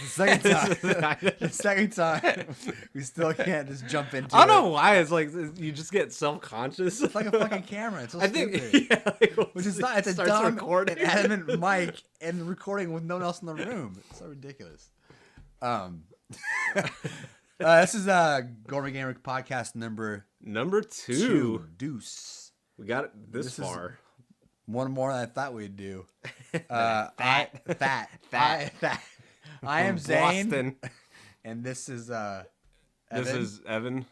This is the second time. The second time. We still can't just jump into it. I don't know why. It's like you just get self-conscious. It's like a fucking camera. It's so I think, stupid. yeah, like, Which is not. It's a starts dumb recording. adamant mic and recording with no one else in the room. It's so ridiculous. This is Gourmet Gamer podcast number 2. Deuce. We got it this far. One more than I thought we'd do. Fat. I am Zane, Boston. and this is This Evan. is Evan.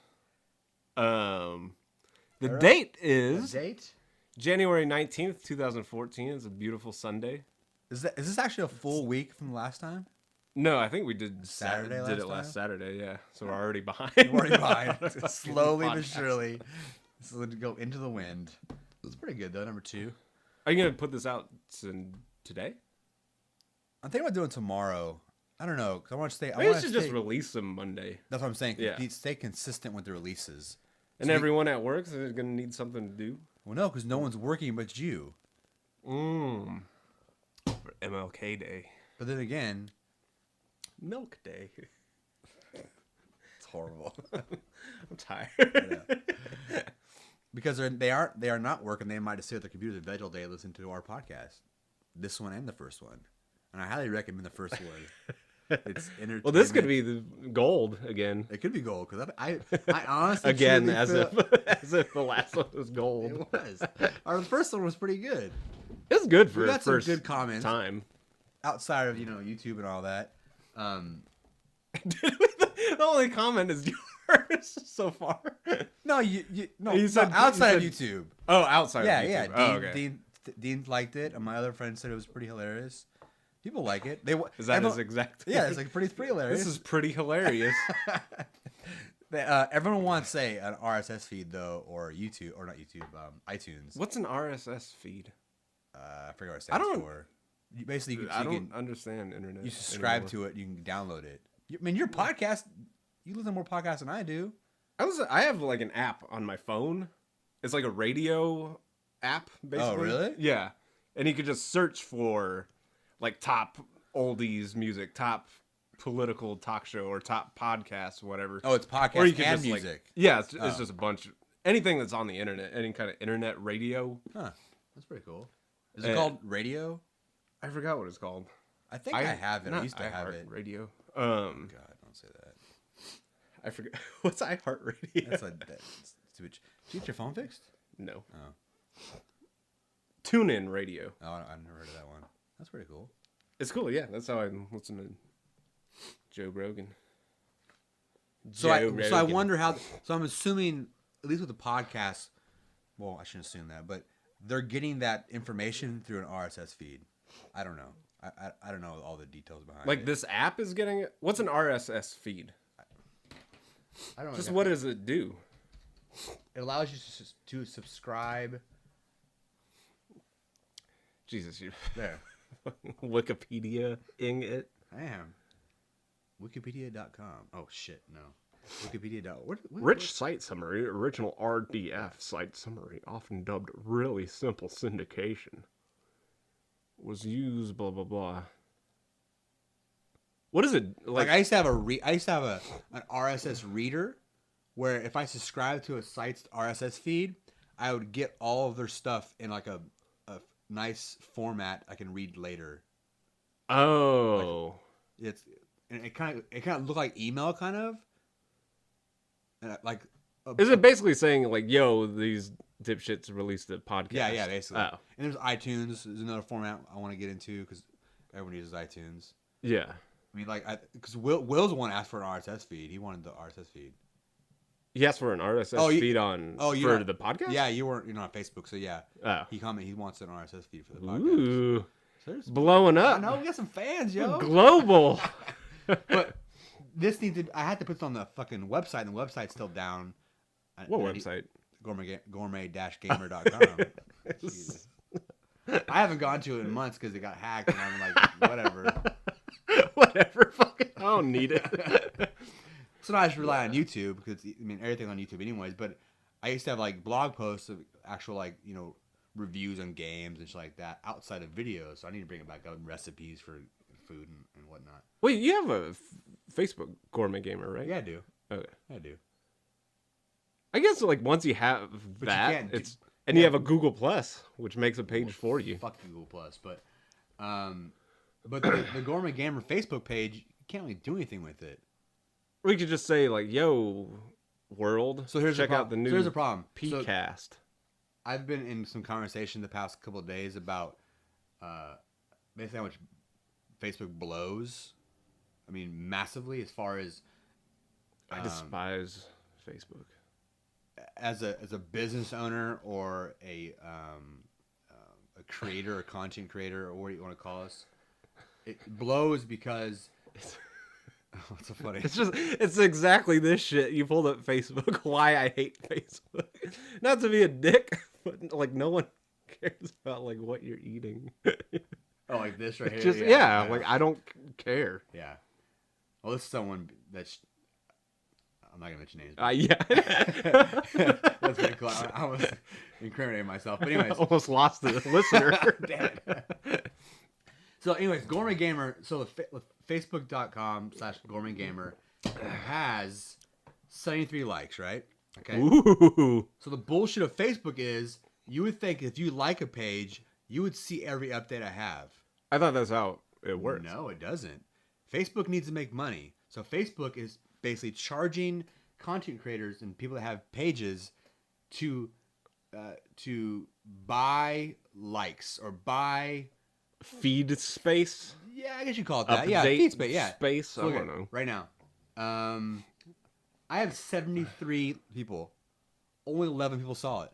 The date is date. January 19th, 2014. It's a beautiful Sunday. Is this actually a full week from last time? No, I think we did Saturday did last it last time? Saturday, yeah. So we're already behind. We're already behind. Fucking Slowly but podcast. surely. This is going to go into the wind. It's pretty good though. Number 2. Are you going to put this out today? I'm thinking about doing tomorrow. I don't know, because I want to stay. Maybe we should just release them Monday. That's what I'm saying. Yeah. Stay consistent with the releases. And everyone at work is going to need something to do. Well, no, because no one's working but you. For MLK Day. But then again, Milk Day. it's horrible. I'm tired. Because they are not working. They might just sit at their computers at Veggie Day and listen to our podcast. This one and the first one. And I highly recommend the first one. It's entertainment. Well, this could be the gold again. It could be gold because I honestly Again, truly as feel- if the last one was gold. it was. Our first one was pretty good. It was good for We the got some first good comments time. outside of YouTube and all that. The only comment is yours so far. No, no. You said- outside you of YouTube. Oh, outside. Yeah, of yeah. YouTube. Dean, Oh, okay. Dean liked it, and my other friend said it was pretty hilarious. People like it. Is that his exact? Yeah, it's like pretty hilarious. This is pretty hilarious. Everyone wants say an RSS feed though, or YouTube, or not YouTube, iTunes. What's an RSS feed? I forget what it stands for. Basically, I don't understand internet. You subscribe to it, you can download it. I mean, your podcast. You listen to more podcasts than I do. I have like an app on my phone. It's like a radio app, basically. Oh, really? Yeah, and you could just search for like top oldies music, top political talk show, or top podcast, whatever. Oh, it's podcast Or you could and just music. like, yeah, it's just a bunch of anything that's on the internet, any kind of internet radio. Huh. That's pretty cool. Is it called radio? I forgot what it's called. I think I have it. I used to have it. Radio. God, don't say that. I forget. What's iHeartRadio? That's stupid. Did you get your phone fixed? No. Oh. TuneIn Radio. Oh, I've never heard of that one. That's pretty cool. It's cool, yeah. That's how I listen to Joe Rogan. So I wonder how. So I'm assuming, at least with the podcast, well, I shouldn't assume that, but they're getting that information through an RSS feed. I don't know. I don't know all the details behind like it. this app is getting it. What's an RSS feed? I don't know. Just what does it do? It allows you to subscribe. Jesus, you There. Wikipedia-ing it. I am. Wikipedia.com. Oh shit, no. Wikipedia. Rich site summary, original RDF site summary, often dubbed really simple syndication. Was used blah blah blah. What is it Like I used to have an RSS reader, where if I subscribed to a site's RSS feed, I would get all of their stuff in like a nice format I can read later. Oh, It kind of looked like email kind of. And is it basically saying like, "Yo, these dipshits released a podcast"? Yeah, basically. Oh. And there's iTunes. There's another format I want to get into because everyone uses iTunes. Yeah. I mean, because Will's the one asked for an RSS feed. He wanted the RSS feed. He asked for an RSS feed for the podcast. Yeah, you're not on Facebook, so yeah. Oh. He wants an RSS feed for the podcast. Ooh, So blowing up. I know we got some fans, yo. Global. But this needs to. I had to put this on the fucking website, and the website's still down. What website? Gourmet-gamer.com. Jesus. I haven't gone to it in months because it got hacked, and I'm like, whatever. Whatever. Fucking, I don't need it. So now I just rely on YouTube because everything's on YouTube anyways. But I used to have like blog posts of actual reviews on games and shit like that outside of videos. So I need to bring it back up, and recipes for food and whatnot. Wait, you have a Facebook Gourmet Gamer, right? Yeah, I do. Okay. I do. I guess like once you have that, you have a Google Plus, which makes a page for you. Fuck Google Plus, but the Gourmet Gamer Facebook page, you can't really do anything with it. We could just say like, "Yo, world, so check out the new here's the problem. PCast." So I've been in some conversation the past couple of days about basically how much Facebook blows. I mean, massively as far as I despise Facebook. As a business owner or a creator or content creator or what you want to call us, it blows because what's so funny? It's exactly this shit. You pulled up Facebook. Why I hate Facebook. Not to be a dick, but like no one cares about like what you're eating. Oh, like this right here. Just like I don't care. Yeah. Well, this is someone that's. I'm not gonna mention names. Yeah. That's pretty cool. I almost incriminated myself, but anyways, almost lost the listener. Damn it. So, anyways, Gourmet Gamer. So, Facebook.com/Gourmet Gamer has 73 likes, right? Okay. Ooh. So the bullshit of Facebook is you would think if you like a page, you would see every update I have. I thought that's how it works. No, it doesn't. Facebook needs to make money. So Facebook is basically charging content creators and people that have pages to buy likes or buy feed space. Yeah, I guess you call it that. Yeah, feed space. Yeah, space. So I don't know. Right now, I have 73 people. Only 11 people saw it.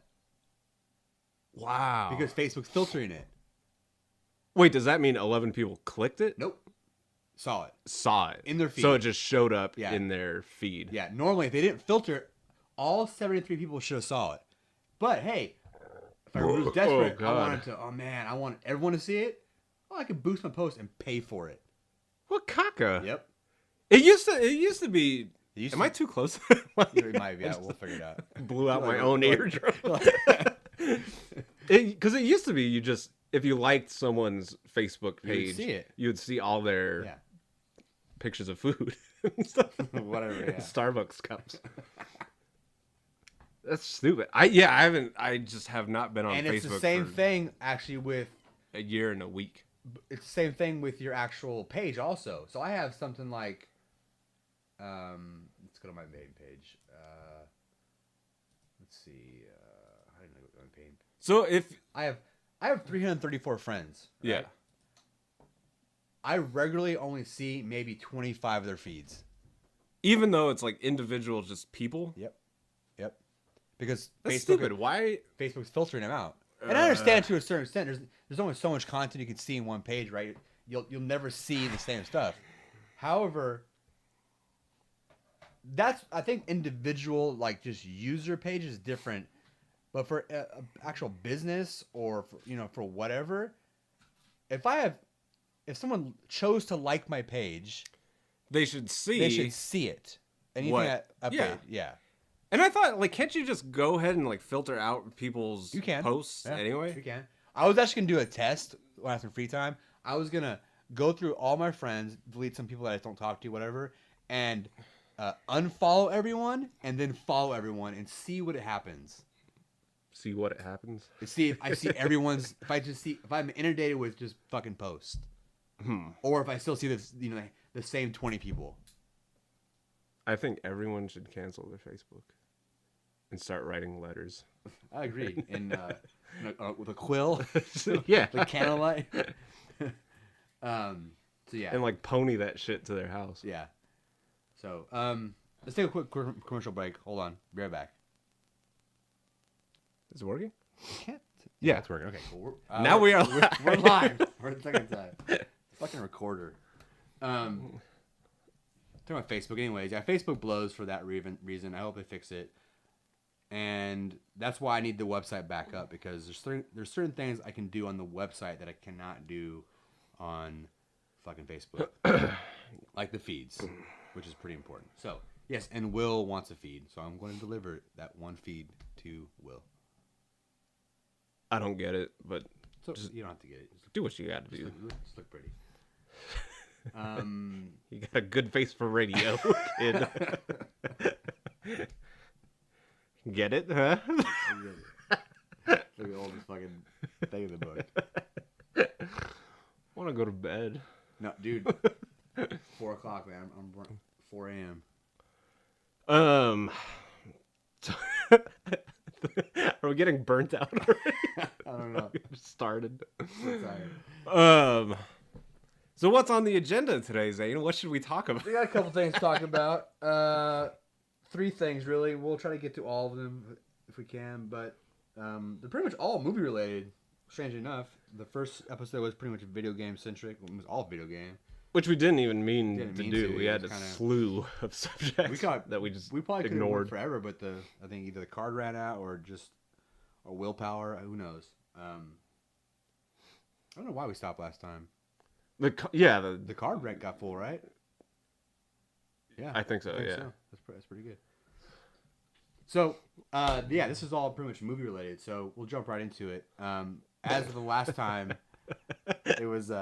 Wow. Because Facebook's filtering it. Wait, does that mean 11 people clicked it? Nope. Saw it. In their feed. So it just showed up in their feed. Yeah, normally if they didn't filter it, all 73 people should have saw it. But hey, if I was desperate, I want everyone to see it, well, I could boost my post and pay for it. What caca? Yep. It used to be... Am I too close? You might be. Yeah, we'll figure it out. Blew out my own eardrum. Because it used to be if you liked someone's Facebook page, you would see all their pictures of food and stuff. Whatever. Yeah. Starbucks cups. That's stupid. I just have not been on Facebook. And it's the same thing actually with a year and a week. It's the same thing with your actual page also. So I have something like let's go to my main page. Let's see. I didn't know what my page. So if I have 334 friends. Right? Yeah. I regularly only see maybe 25 of their feeds. Even though it's like individual just people? Yep. Because that's stupid. Why? Facebook's filtering them out. And I understand to a certain extent. There's only so much content you can see in one page, right? You'll never see the same stuff. However, I think individual like just user page is different. But for actual business or for whatever, if someone chose to like my page, they should see it. Anything I update, yeah. And I thought, like, can't you just go ahead and like filter out people's posts anyway? You can. I was actually gonna do a test when I had some free time. I was gonna go through all my friends, delete some people that I don't talk to, whatever, and unfollow everyone, and then follow everyone and see what happens. See what happens. See if I see everyone's. If I'm inundated with just fucking posts, or if I still see this, the same 20 people. I think everyone should cancel their Facebook and start writing letters. I agree. With a quill, yeah, like candlelight. So yeah, and like pony that shit to their house. Yeah. So let's take a quick commercial break. Hold on, be right back. Is it working? Yeah, it's working. Okay, cool. Now we are live. We're live for the second time. Fucking recorder. Talking about Facebook, anyways. Yeah, Facebook blows for that reason. I hope they fix it, and that's why I need the website back up because there's certain things I can do on the website that I cannot do on fucking Facebook, like the feeds, which is pretty important. So yes, and Will wants a feed, so I'm going to deliver that one feed to Will. I don't get it, but so you don't have to get it. Do what you got to do. Just look pretty. You got a good face for radio, kid. Get it, huh? Look at all this fucking thing in the book. I want to go to bed. No, dude. 4 o'clock, man. I'm 4 a.m. Are we getting burnt out already? I don't know. Started. I'm so tired. So what's on the agenda today, Zane? What should we talk about? We got a couple things to talk about. 3 things, really. We'll try to get to all of them if we can, but they're pretty much all movie related. Strangely enough, the first episode was pretty much video game centric. It was all video game, which we didn't even mean to do. We had a slew of subjects that we probably ignored forever. But I think either the card ran out or willpower. Who knows? I don't know why we stopped last time. The card rank got full, right? Yeah, I think so. Yeah, so. That's pretty good. So, this is all pretty much movie related. So we'll jump right into it. As of the last time, it was we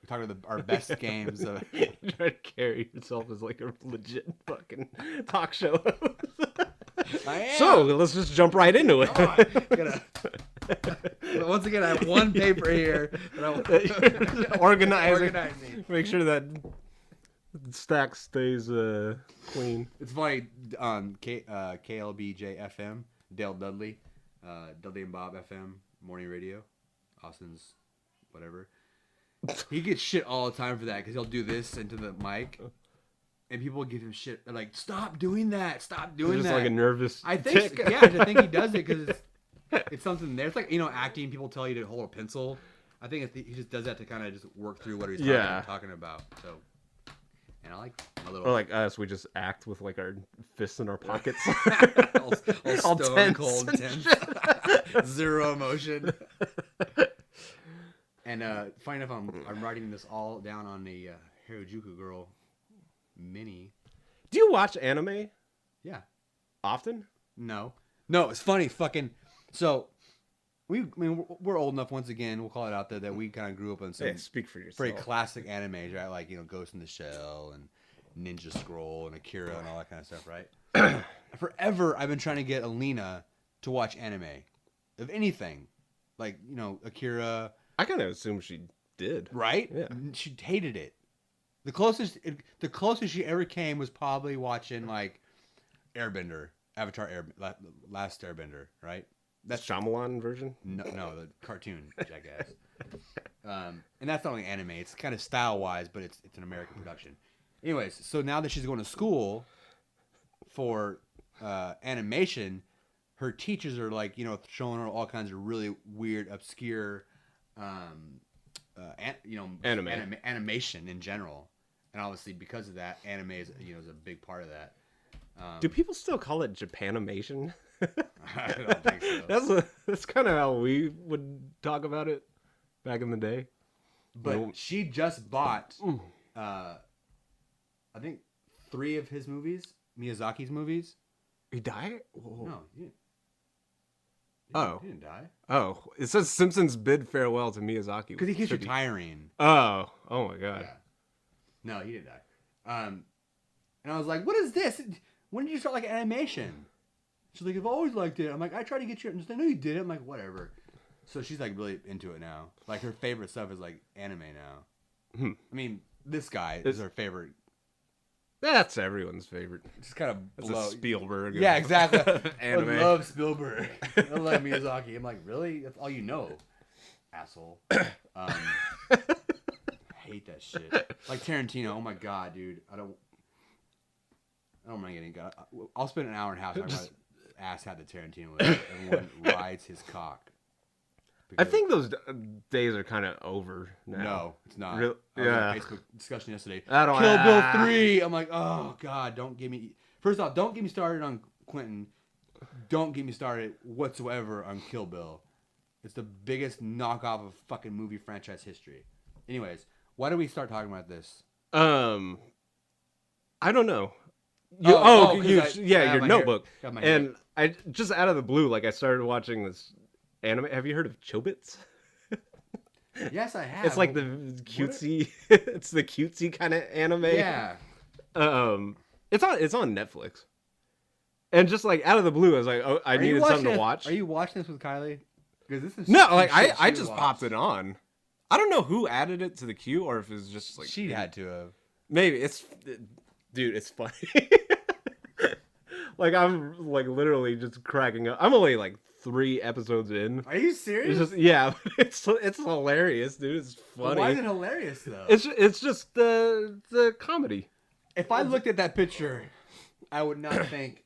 talked about our best games. You try to carry yourself as like a legit fucking talk show. I am. So let's just jump right into it. Once again, I have one paper here that I'm organizing. Make sure that the stack stays clean. It's funny. KLBJ FM, Dale Dudley, Dudley and Bob FM, morning radio, Austin's whatever. He gets shit all the time for that because he'll do this into the mic. And people give him shit. They're like, "Stop doing that! Stop doing that!" Just like a nervous. I think, tick. yeah, I think he does it because it's something there. It's like acting. People tell you to hold a pencil. I think he just does that to kind of just work through what he's talking about. So, and I like a little. Or like us, we just act with like our fists in our pockets, all stone cold, tense, zero emotion. And funny enough, I'm writing this all down on the Harajuku Girl mini. Do you watch anime? Yeah. Often? No, it's funny. So we're old enough. Once again, we'll call it out there that we kind of grew up on some speak for yourself. very classic animes, right? Like Ghost in the Shell and Ninja Scroll and Akira and all that kind of stuff, right? Forever, I've been trying to get Alina to watch anime, of anything, like Akira. I kind of assumed she did. Right? Yeah. She hated it. The closest she ever came was probably watching like Airbender, Avatar Last Airbender, right? That's Shyamalan version? No, the cartoon, jackass. And that's not only anime. It's kind of style-wise, but it's an American production. Anyways, so now that she's going to school for animation, her teachers are like, showing her all kinds of really weird, obscure, animation in general. And obviously, because of that, anime is a big part of that. Do people still call it Japanimation? I don't think so. That's kind of how we would talk about it back in the day. But she just bought, I think, 3 of his movies, Miyazaki's movies. He died? Whoa. No, he didn't die. Oh, it says Simpsons bid farewell to Miyazaki because he keeps retiring. Oh my god. Yeah. No, he didn't die. And I was like, "What is this? When did you start like animation?" She's like, "I've always liked it." I'm like, "I tried to get you." I know you did it. I'm like, "Whatever." So she's like really into it now. Like her favorite stuff is like anime now. I mean, this guy is her favorite. That's everyone's favorite. Just kind of That's a Spielberg. Yeah, exactly. Anime. I love Spielberg. I love Miyazaki. I'm like, really? That's all you know, asshole. Hate that shit. Like Tarantino. Oh my god, dude. I don't mind getting. I'll spend an hour and a half talking about ass had the Tarantino. Everyone rides his cock. I think those days are kind of over now. No, it's not. Real, I was on a Facebook discussion yesterday. Kill Bill 3. I'm like, oh god, don't give me. First off, don't get me started on Quentin. Don't get me started whatsoever on Kill Bill. It's the biggest knockoff of fucking movie franchise history. Anyways, why do we start talking about this? I don't know. Your Notebook. And I just out of the blue, like I started watching this anime. Have you heard of Chobits? Yes, I have. It's like the cutesy. It's the cutesy kind of anime. Yeah. It's on Netflix. And just like out of the blue, I was like, oh, I needed something to watch. Are you watching this with Kylie? Because this is no, like I just popped it on. I don't know who added it to the queue or if it's just like she had to have. Maybe dude, it's funny. Like I'm like literally just cracking up. I'm only like 3 episodes in. Are you serious? It's just, yeah, it's hilarious, dude. It's funny. Why is it hilarious though? It's just the comedy. If I looked at that picture, I would not think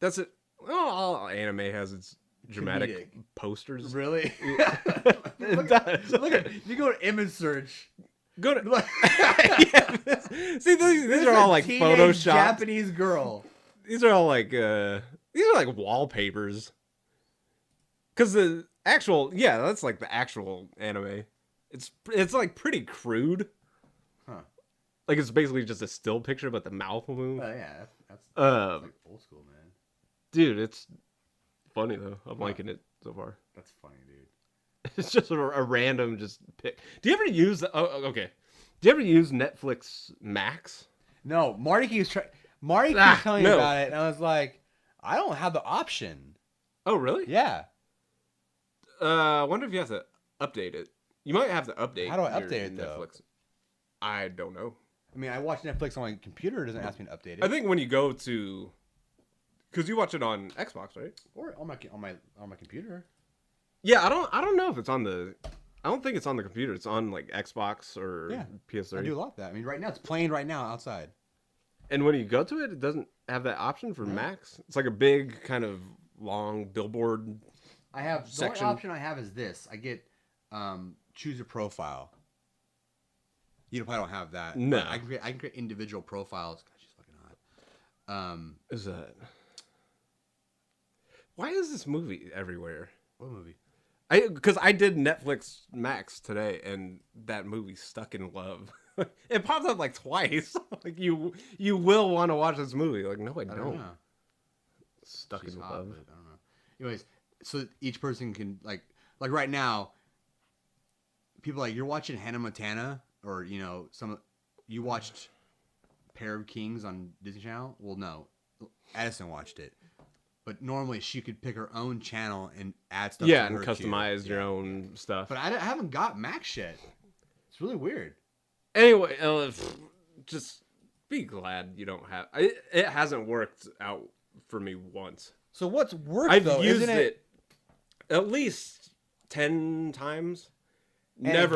that's it. Well, all anime has its dramatic comedic posters. Really? It does. Look at you go to image search. Go to see these are all like Photoshop Japanese girl. These are all like wallpapers. Cause the actual that's like the actual anime. It's like pretty crude. Huh. Like it's basically just a still picture, but the mouth will move. Oh yeah, that's like old school, man. Dude, it's funny though. I'm liking it so far. That's funny, dude. It's just a random just pick. Do you ever use the? Oh, okay. Do you ever use Netflix Max? No, Marty keeps telling me about it, and I was like, I don't have the option. Oh, really? Yeah. I wonder if you have to update it. You might have to update. How do I update it though? Netflix. I don't know. I mean, I watch Netflix on my computer. It doesn't ask me to update it. I think when you go to, because you watch it on Xbox, right? Or on my computer. Yeah, I don't know if it's on the. I don't think it's on the computer. It's on like Xbox or PS3. I do a lot of that. I mean, right now it's playing right now outside. And when you go to it, it doesn't have that option for Max. It's like a big kind of long billboard. I have section. The only option I have is this. I get choose a profile. You probably don't have that. No, I can create individual profiles. God, she's fucking hot. Is that? Why is this movie everywhere? What movie? Because I did Netflix Max today, and that movie Stuck in Love. It popped up like twice. Like you will want to watch this movie. Like no, I don't. Stuck in Love. I don't know. Anyways, so each person can like right now. People like you're watching Hannah Montana, or you watched Pair of Kings on Disney Channel. Well, no, Addison watched it. But normally she could pick her own channel and add stuff. Yeah, and customize your own stuff. But I haven't got Max yet. It's really weird. Anyway, just be glad you don't have. It hasn't worked out for me once. So what's worked? I've used it at least 10 times. And never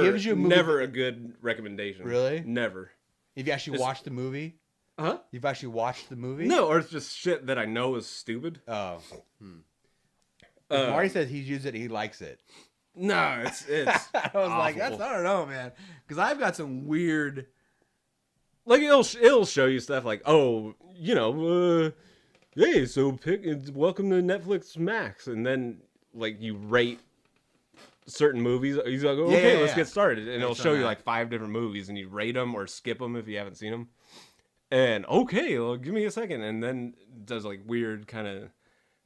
a good recommendation. Really? Never. Have you actually watched the movie? Huh? You've actually watched the movie? No, or it's just shit that I know is stupid. Oh. Marty says he's used it. He likes it. No, it's I was like, I don't know, man, because I've got some weird. Like it'll show you stuff like, oh, hey, so welcome to Netflix Max, and then like you rate certain movies. He's like, okay, let's get started, and it'll show you like 5 different movies, and you rate them or skip them if you haven't seen them. And okay, well, give me a second, and then it does like weird kind of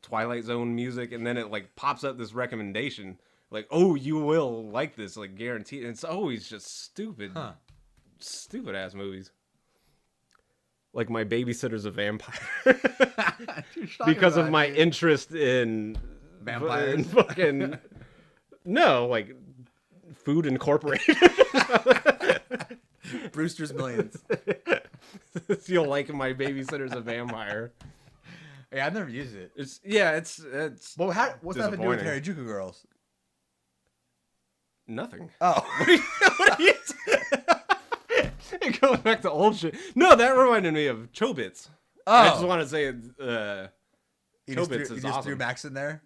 Twilight Zone music, and then it like pops up this recommendation, like, oh, you will like this, like guaranteed. And it's always just stupid ass movies. Like My Babysitter's a Vampire, because of my interest in vampires. In fucking no, like Food Incorporated. Brewster's Millions. You'll like My Babysitter's a Vampire. Yeah, I've never used it. It's Well, what's that to do with Harajuku Girls? Nothing. Oh. What are you It goes back to old shit. No, that reminded me of Chobits. Oh. I just want to say Chobits is awesome. You just threw Max in there?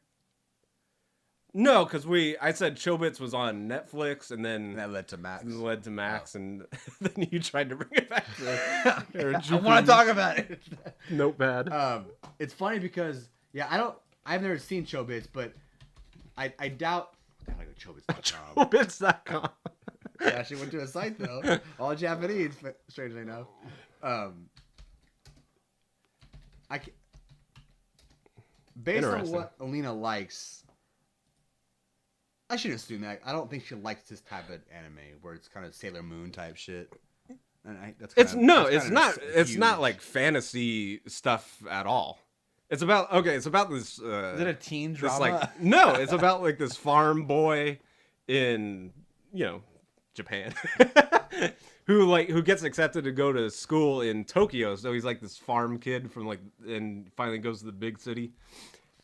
No, because I said Chobits was on Netflix, and then that led to Max. And then you tried to bring it back to I want to talk about it. Notepad. It's funny because I've never seen Chobits, but I doubt. I go Chobits.com. Chobits.com. I actually went to a site though, all Japanese, strangely enough. Based on what Alina likes. I should assume that. I don't think she likes this type of anime where it's kind of Sailor Moon type shit. And it's not like fantasy stuff at all. It's about this. Is it a teen drama? It's about like this farm boy in Japan who gets accepted to go to school in Tokyo. So he's like this farm kid and finally goes to the big city.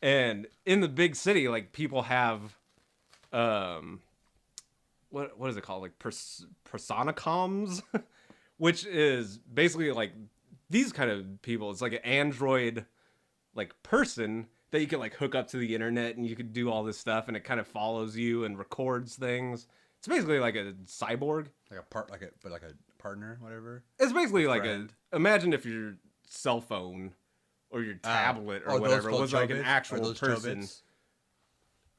And in the big city, like people have, what is it called? Like personicoms, which is basically like these kind of people. It's like an android like person that you can like hook up to the internet and you can do all this stuff and it kind of follows you and records things. It's basically like a cyborg, like a partner, whatever. It's basically like imagine if your cell phone or your tablet or whatever was like an actual person. Chobits?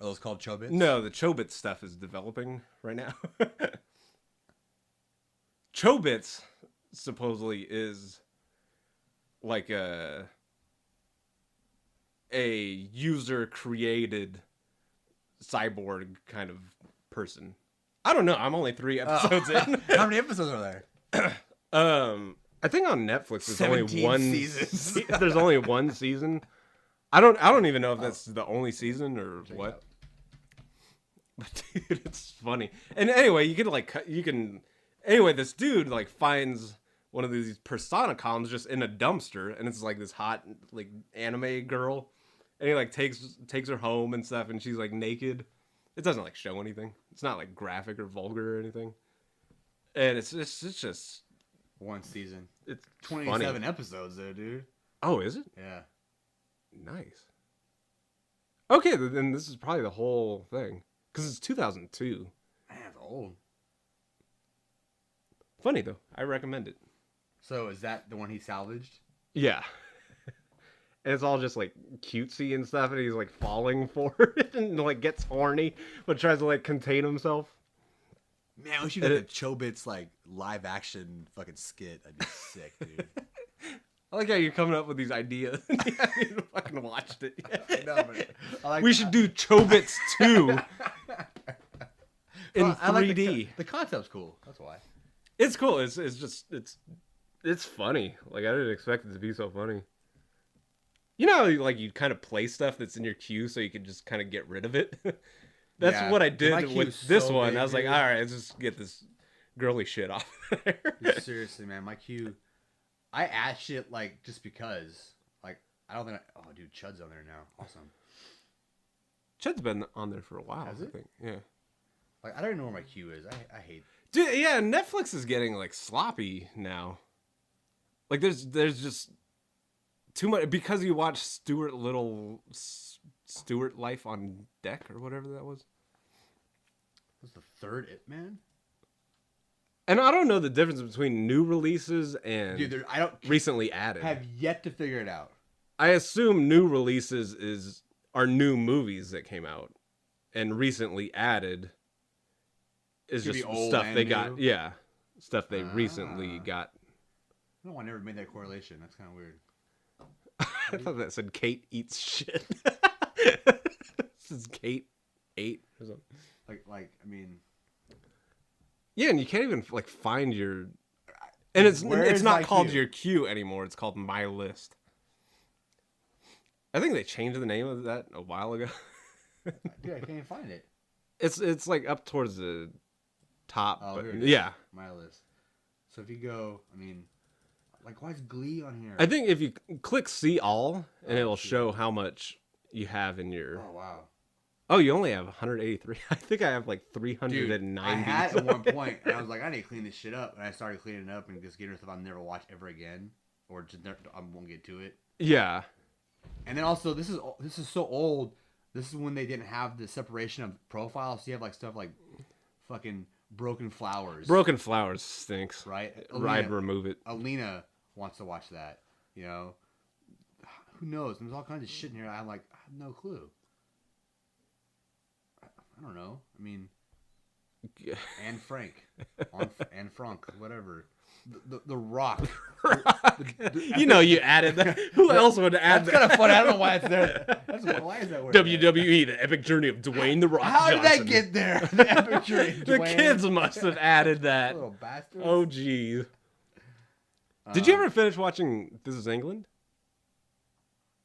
Are those called Chobits? No, the Chobits stuff is developing right now. Chobits supposedly is like a user created cyborg kind of person. I don't know. I'm only 3 episodes in. How many episodes are there? I think on Netflix there's only one season. There's only one season. I don't even know if that's the only season or what. But dude, it's funny. And anyway, this dude like finds one of these personicoms just in a dumpster, and it's like this hot like anime girl, and he like takes her home and stuff, and she's like naked. It doesn't like show anything. It's not like graphic or vulgar or anything. And it's just one season. It's 27 episodes though, dude. Oh, is it? Yeah. Nice. Okay, then this is probably the whole thing. Because it's 2002. Man, it's old. Funny, though. I recommend it. So, is that the one he salvaged? Yeah. And it's all just, like, cutesy and stuff, and he's, like, falling for it, and, like, gets horny, but tries to, like, contain himself. Man, we should do a Chobits, like, live-action fucking skit. That'd be sick, dude. I like how you're coming up with these ideas. You haven't even fucking watched it yet. No, but we should do Chobits 2 in 3D. Like the concept's cool. That's why. It's cool. It's funny. Like, I didn't expect it to be so funny. You know, like, you kind of play stuff that's in your queue so you can just kind of get rid of it. That's what I did with this one. I was like, all right, let's just get this girly shit off there. Dude, seriously, man. My queue... I add shit, like, just because. Like, I don't think oh, dude, Chud's on there now. Awesome. Chud's been on there for a while, Has it? I think. Yeah. Like, I don't even know where my queue is. I hate... Dude, yeah, Netflix is getting, like, sloppy now. Like, there's just too much... Because you watch Stuart Life on Deck, or whatever that was. Was the third It Man? And I don't know the difference between new releases and I don't recently added. Have yet to figure it out. I assume new releases are new movies that came out, and recently added is just stuff they got. Yeah, stuff they recently got. No, I never made that correlation. That's kind of weird. I thought that said Kate eats shit. This is Kate 8 or something. Like I mean. Yeah, and you can't even like find your, and it's not called your queue anymore. It's called My List. I think they changed the name of that a while ago. Dude, I can't even find it. It's like up towards the top. Oh, but, here it is. yeah, My List. So if you go, I mean, like, why is Glee on here? I think if you click See All, and it'll show how much you have in your. Oh wow. Oh, you only have 183. I think I have like 390. Dude, I had at one point, and I was like, I need to clean this shit up. And I started cleaning it up and just getting stuff I'll never watch ever again, or just never, I won't get to it. Yeah. And then also, this is so old. This is when they didn't have the separation of profiles. So you have like stuff like fucking Broken Flowers. Broken Flowers stinks. Right? I'd remove it. Alina wants to watch that. You know, who knows? There's all kinds of shit in here. I'm like, I have no clue. I don't know. I mean, and Frank, and Frank, whatever. The Rock. You know, you added that. Who else would add that? That's kind of funny. I don't know why it's there. Why is that word? WWE, the epic journey of Dwayne the Rock How Johnson. did that get there? The epic journey of The Dwayne. kids must have added that. Little bastards. Oh, geez. Did you ever finish watching This Is England?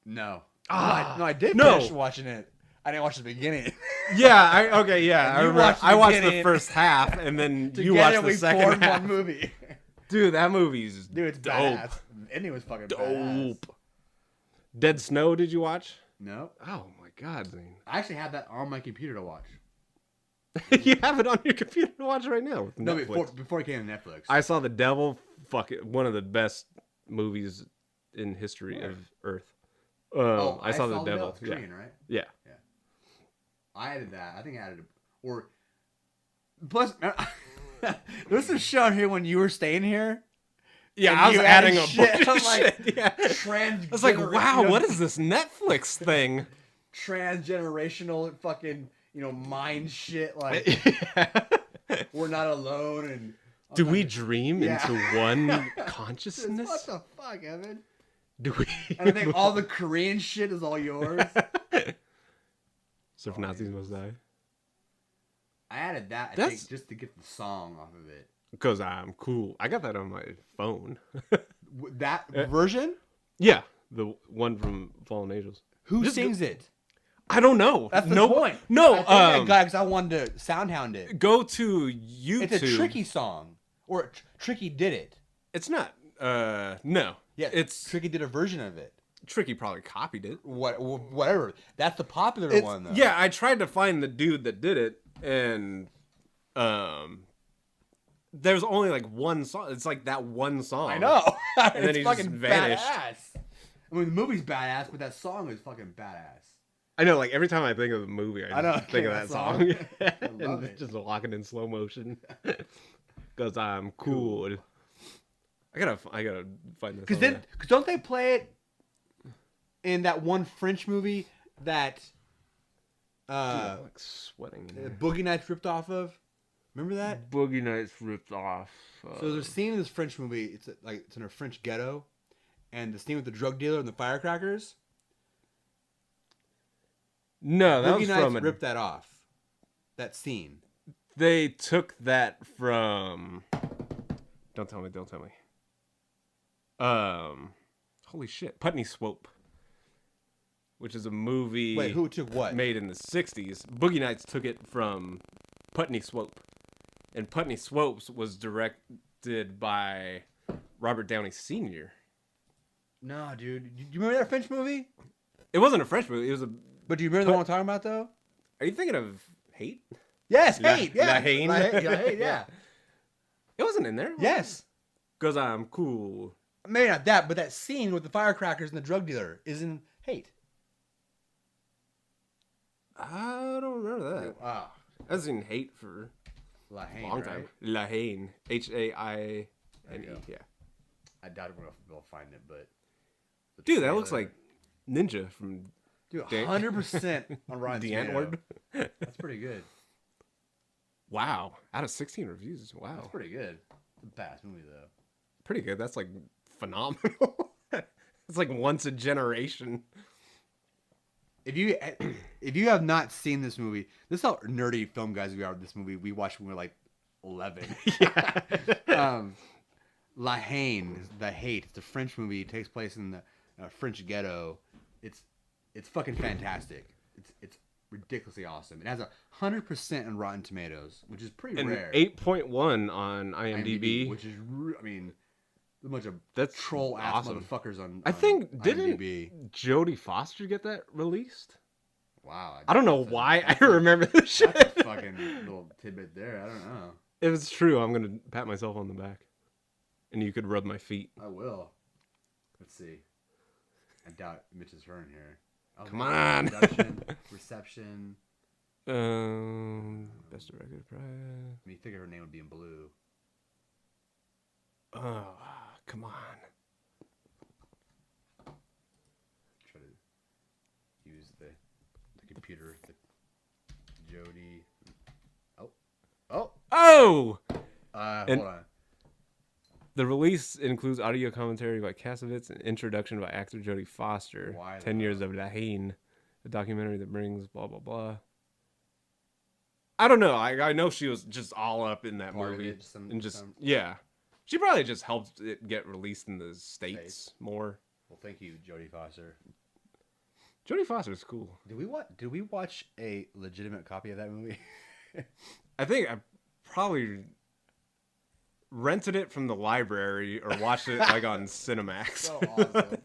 No. Ah, no, I did no. finish watching it. I didn't watch the beginning. Yeah, I remember. I watched the beginning. first half, and then you Together watched the we second formed half. one movie. Dude, that movie's It's dope. badass. The ending was fucking badass. Dope. Dead Snow, did you watch? No. Oh my god, Zane. I actually had that on my computer to watch. You have it on your computer to watch right now with No, Netflix. before it came to Netflix. I saw The Devil, one of the best movies in history of Earth. I saw The Devil. It's Korean, right? Yeah. I added that. I think I added plus this is shown here when you were staying here. Yeah, I was adding a shit. bunch of shit. Yeah. I was like, wow, what is this Netflix thing? Transgenerational fucking, mind shit. Like, we're not alone. And do we dream into one consciousness? What the fuck, Evan? Do we? And I think all the Korean shit is all yours. Surf Nazis Must Die. I added that, I think, just to get the song off of it. Because I'm cool. I got that on my phone. That version? Yeah, the one from Fallen Angels. Who sings it? I don't know. That's the point. No, I think I got it because I wanted to soundhound it. Go to YouTube. It's a Tricky song, or Tricky did it. It's not. No. Yeah, it's Tricky did a version of it. Tricky probably copied it. Whatever. That's the popular one, though. Yeah, I tried to find the dude that did it, and there's only like one song. It's like that one song. I know. And then it's he fucking just vanished. badass. I mean, the movie's badass, but that song is fucking badass. I know, like every time I think of the movie, I just think of that song. I love And it. just walking in slow motion. Because I'm cool. I gotta find this. Because don't they play it in that one French movie that I'm like sweating. Boogie Nights ripped off of? Remember that? Boogie Nights ripped off. So there's a scene in this French movie. It's in a French ghetto, and the scene with the drug dealer and the firecrackers. No, that Boogie was Nights from ripped that off. That scene. They took that from. Don't tell me. Holy shit, Putney Swope, which is a movie. Wait, who took what? Made in the '60s. Boogie Nights took it from Putney Swope, and Putney Swope was directed by Robert Downey Sr. No, dude. Do you remember that French movie? It wasn't a French movie. It was a. But do you remember the one I'm talking about, though? Are you thinking of Hate? Yes, Hate. Yeah. La Haine? Hate, yeah. It wasn't in there. Yes. Because I'm cool. Maybe not that, but that scene with the firecrackers and the drug dealer is in Hate. I don't remember that. Wow. I've seen Hate for La Haine, a long time. right? La Haine. Haine. go. Yeah. I doubt we'll find it, but... Dude, that looks like Ninja from... Dude, 100% on Rotten The Tomatoes. Antwoord. That's pretty good. Wow. Out of 16 reviews. Wow. That's pretty good. It's a badass movie, though. Pretty good. That's like phenomenal. It's like once a generation. If you have not seen this movie, this is how nerdy film guys we are with this movie. We watched when we were like 11. La Haine, The Hate. It's a French movie. It takes place in the French ghetto. It's fucking fantastic. It's ridiculously awesome. It has 100% on Rotten Tomatoes, which is pretty rare. 8.1 on IMDb. Which is, I mean, a bunch of That's troll ass awesome. motherfuckers on. I think IMDb. didn't Jodie Foster get that released? Wow. I don't know why I remember this shit. That's a fucking little tidbit there. I don't know. If it's true, I'm gonna pat myself on the back, and you could rub my feet. I will. Let's see. I doubt Mitch is her in here. Oh, Come on. Production, reception. Best director prize. I mean, you figure her name would be in blue. Oh, come on. Try to use the computer. The Jody. Oh. No. Hold on. The release includes audio commentary by Chobits and introduction by actor Jodie Foster. 10 years of Lahane, a documentary that brings blah blah blah. I don't know. I know she was just all up in that movie, yeah. She probably just helped it get released in the States more. Well, thank you, Jodie Foster. Jodie Foster's cool. Did we watch a legitimate copy of that movie? I think I probably rented it from the library or watched it like on Cinemax. So awesome.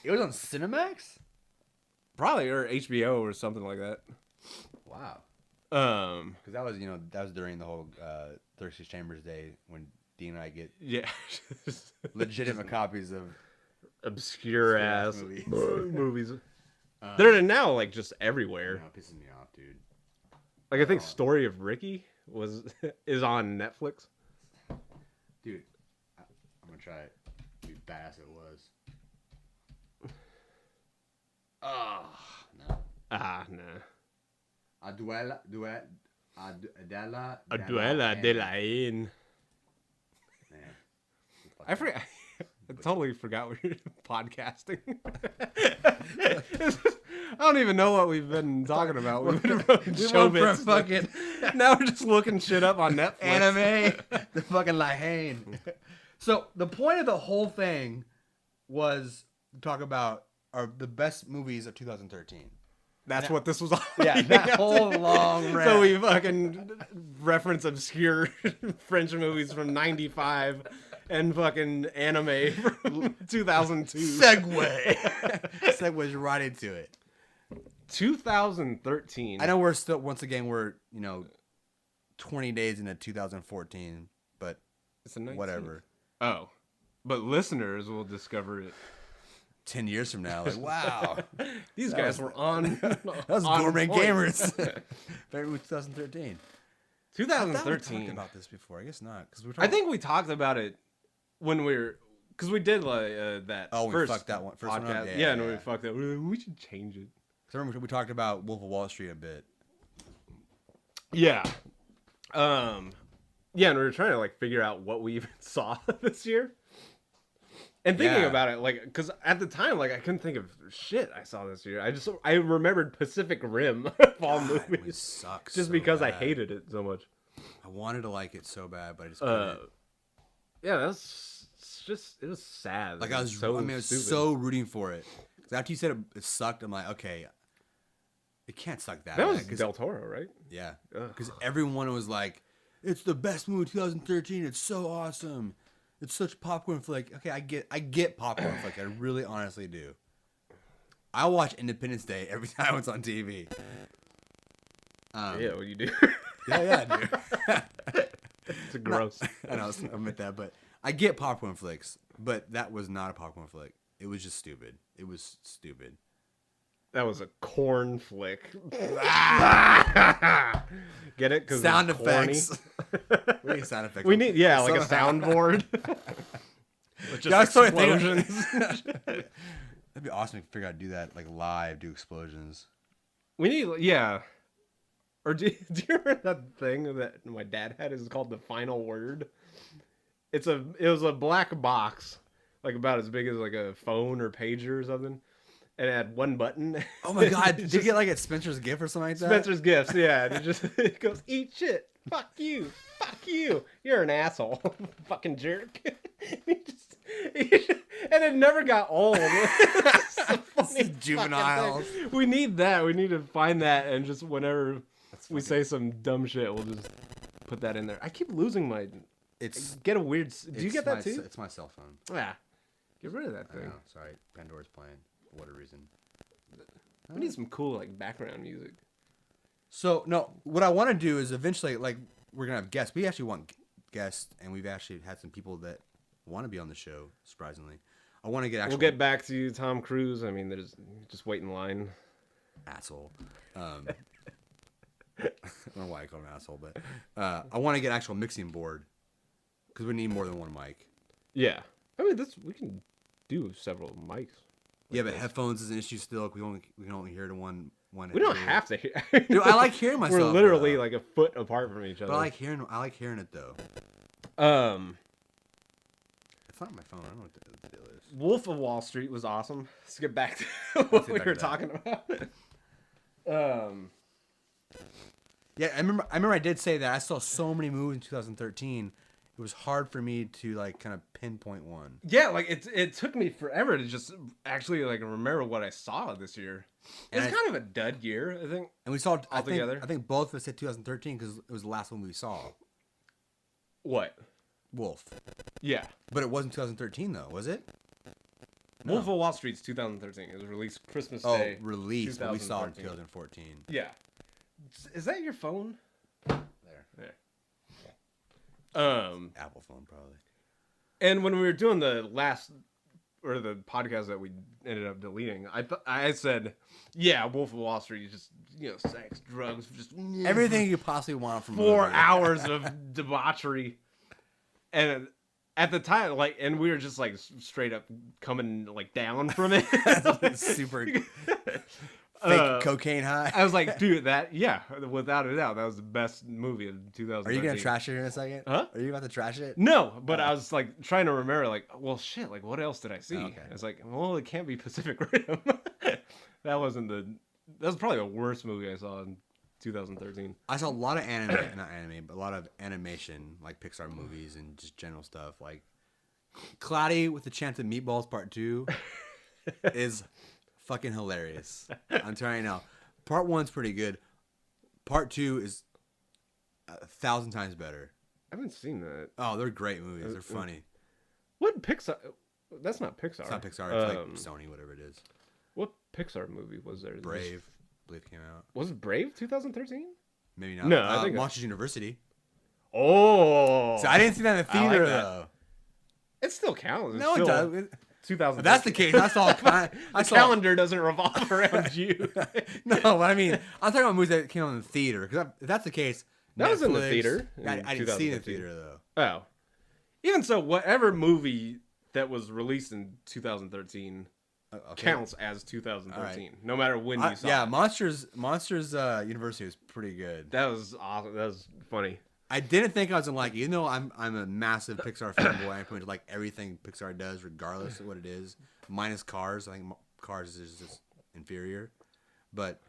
It was on Cinemax? Probably, or HBO or something like that. Wow. Because that was during the whole Thirsty Chambers day when Dean and I get legitimate copies of obscure ass movies. They're now like just everywhere. It pisses me off, dude. Like I think Story of Ricky is on Netflix. Dude, I'm gonna try it. Dude, badass it was. Oh no. No. Duela de la Haine. I forgot. I totally forgot we were podcasting. I don't even know what we've been talking about. We've been Chobits. Fucking now we're just looking shit up on Netflix. Anime. The fucking Lahane. So the point of the whole thing was to talk about the best movies of 2013. That's what this was all. Yeah, that whole long rant. So we fucking reference obscure French movies from '95 and fucking anime from 2002. Segues right into it. 2013. I know we're 20 days into 2014, but it's a 19th. Whatever. Oh, but listeners will discover it 10 years from now. Like, wow, these guys were on. That was Gourmet Gamers. February 2013. 2013. I talked about this before. I guess not, because I think we talked about it when because we did like that. Oh, first we fucked that one. First podcast. one up? Yeah, and we fucked that. We should change it. I remember we talked about Wolf of Wall Street a bit. Yeah. Yeah, and we were trying to like figure out what we even saw this year. And thinking about it, like, because at the time, like, I couldn't think of shit I saw this year. I remembered Pacific Rim of all movies. It sucks. Just so because bad. I hated it so much. I wanted to like it so bad, but I just couldn't. Yeah, it was sad. Like, I was so rooting for it. Because after you said it sucked, I'm like, okay, it can't suck that. That was bad, Del Toro, right? Yeah. Because everyone was like, it's the best movie of 2013. It's so awesome. It's such popcorn flick. Okay, I get popcorn flick. I really honestly do. I watch Independence Day every time it's on TV. Yeah, well, you do. Yeah, I do. It's gross. I know, I'll admit that, but I get popcorn flicks. But that was not a popcorn flick. It was just stupid. It was stupid. That was a corn flick. Get it? Because sound effects. We need sound effects. We need, like a soundboard. With just explosions. That'd be awesome if we figure out how to do that, like live, do explosions. We need, Or do you remember that thing that my dad had? Is called The Final Word. It was a black box, like about as big as like a phone or pager or something. And it had one button. Oh my god! Did you get like at Spencer's Gift or something like that? Spencer's Gifts, yeah. And it goes, eat shit. Fuck you. Fuck you. You're an asshole. Fucking jerk. And it never got old. Juveniles. We need that. We need to find that, and just whenever we say some dumb shit, we'll just put that in there. I keep losing my. Get a weird. Do you get that too? It's my cell phone. Yeah. Get rid of that thing. I know, sorry, Pandora's playing. For whatever reason. We need some cool like background music. So no, what I want to do is eventually, like, we're gonna have guests. We actually want guests, and we've actually had some people that want to be on the show. Surprisingly, I want to get actual. We'll get back to you, Tom Cruise. I mean, there's just wait in line. Asshole. I don't know why I call him an asshole, but I want to get actual mixing board because we need more than one mic. Yeah, I mean we can do several mics. Yeah, but headphones is an issue still. We can only hear it in one 1 and We don't 3. have to hear. Dude, I like hearing myself. We're literally though. like a foot apart from each other. But I like hearing it though. It's not my phone. I don't know what the deal is. Wolf of Wall Street was awesome. Let's get back to what we were talking about. Yeah, I remember I did say that I saw so many movies in 2013. It was hard for me to like kind of pinpoint one. Yeah, like it took me forever to just actually like remember what I saw this year. It's kind of a dud year, I think. And we saw altogether. I think both of us said 2013 because it was the last one we saw. What? Wolf. Yeah. But it wasn't 2013 though, was it? No. Wolf of Wall Street's 2013. It was released Christmas Day. Oh, released. But we saw it in 2014. Yeah. Is that your phone? There. Apple phone probably. And when we were doing the podcast that we ended up deleting, I said, yeah, Wolf of Wall Street is just sex, drugs, just everything you possibly want from 4 hours of debauchery. And at the time, like, and we were just like straight up coming like down from it. Super fake cocaine high. I was like, dude, without a doubt, that was the best movie of 2013. Are you gonna trash it in a second? Huh? Are you about to trash it? No, but I was like trying to remember, like, well, shit, like, what else did I see? Oh, okay. I was like, well, it can't be Pacific Rim. That was probably the worst movie I saw in 2013. I saw a lot of a lot of animation, like Pixar movies and just general stuff. Like Cloudy with a Chance of Meatballs Part 2 is fucking hilarious. I'm telling you now. Part 1's pretty good. Part 2 is 1,000 times better. I haven't seen that. Oh, they're great movies. They're funny. What Pixar? That's not Pixar. It's not Pixar. It's like Sony, whatever it is. What Pixar movie was there? Brave, I believe, came out. Was it Brave 2013? Maybe not. No, I think Monsters University. Oh, So I didn't see that in the theater though. It still counts. No, it does. 2000. If that's the case, I saw the calendar doesn't revolve around you. No, but I mean, I'm talking about movies that came out in the theater. Because if that's the case, that was in the theater. I didn't see it in the theater though. Oh, even so, whatever movie that was released in 2013 counts as 2013, right. No matter when you saw it. Yeah, Monsters University was pretty good. That was awesome. That was funny. I didn't think I was gonna like it, even though I'm a massive Pixar fanboy. I pretty much like everything Pixar does, regardless of what it is, minus Cars. I think Cars is just inferior, but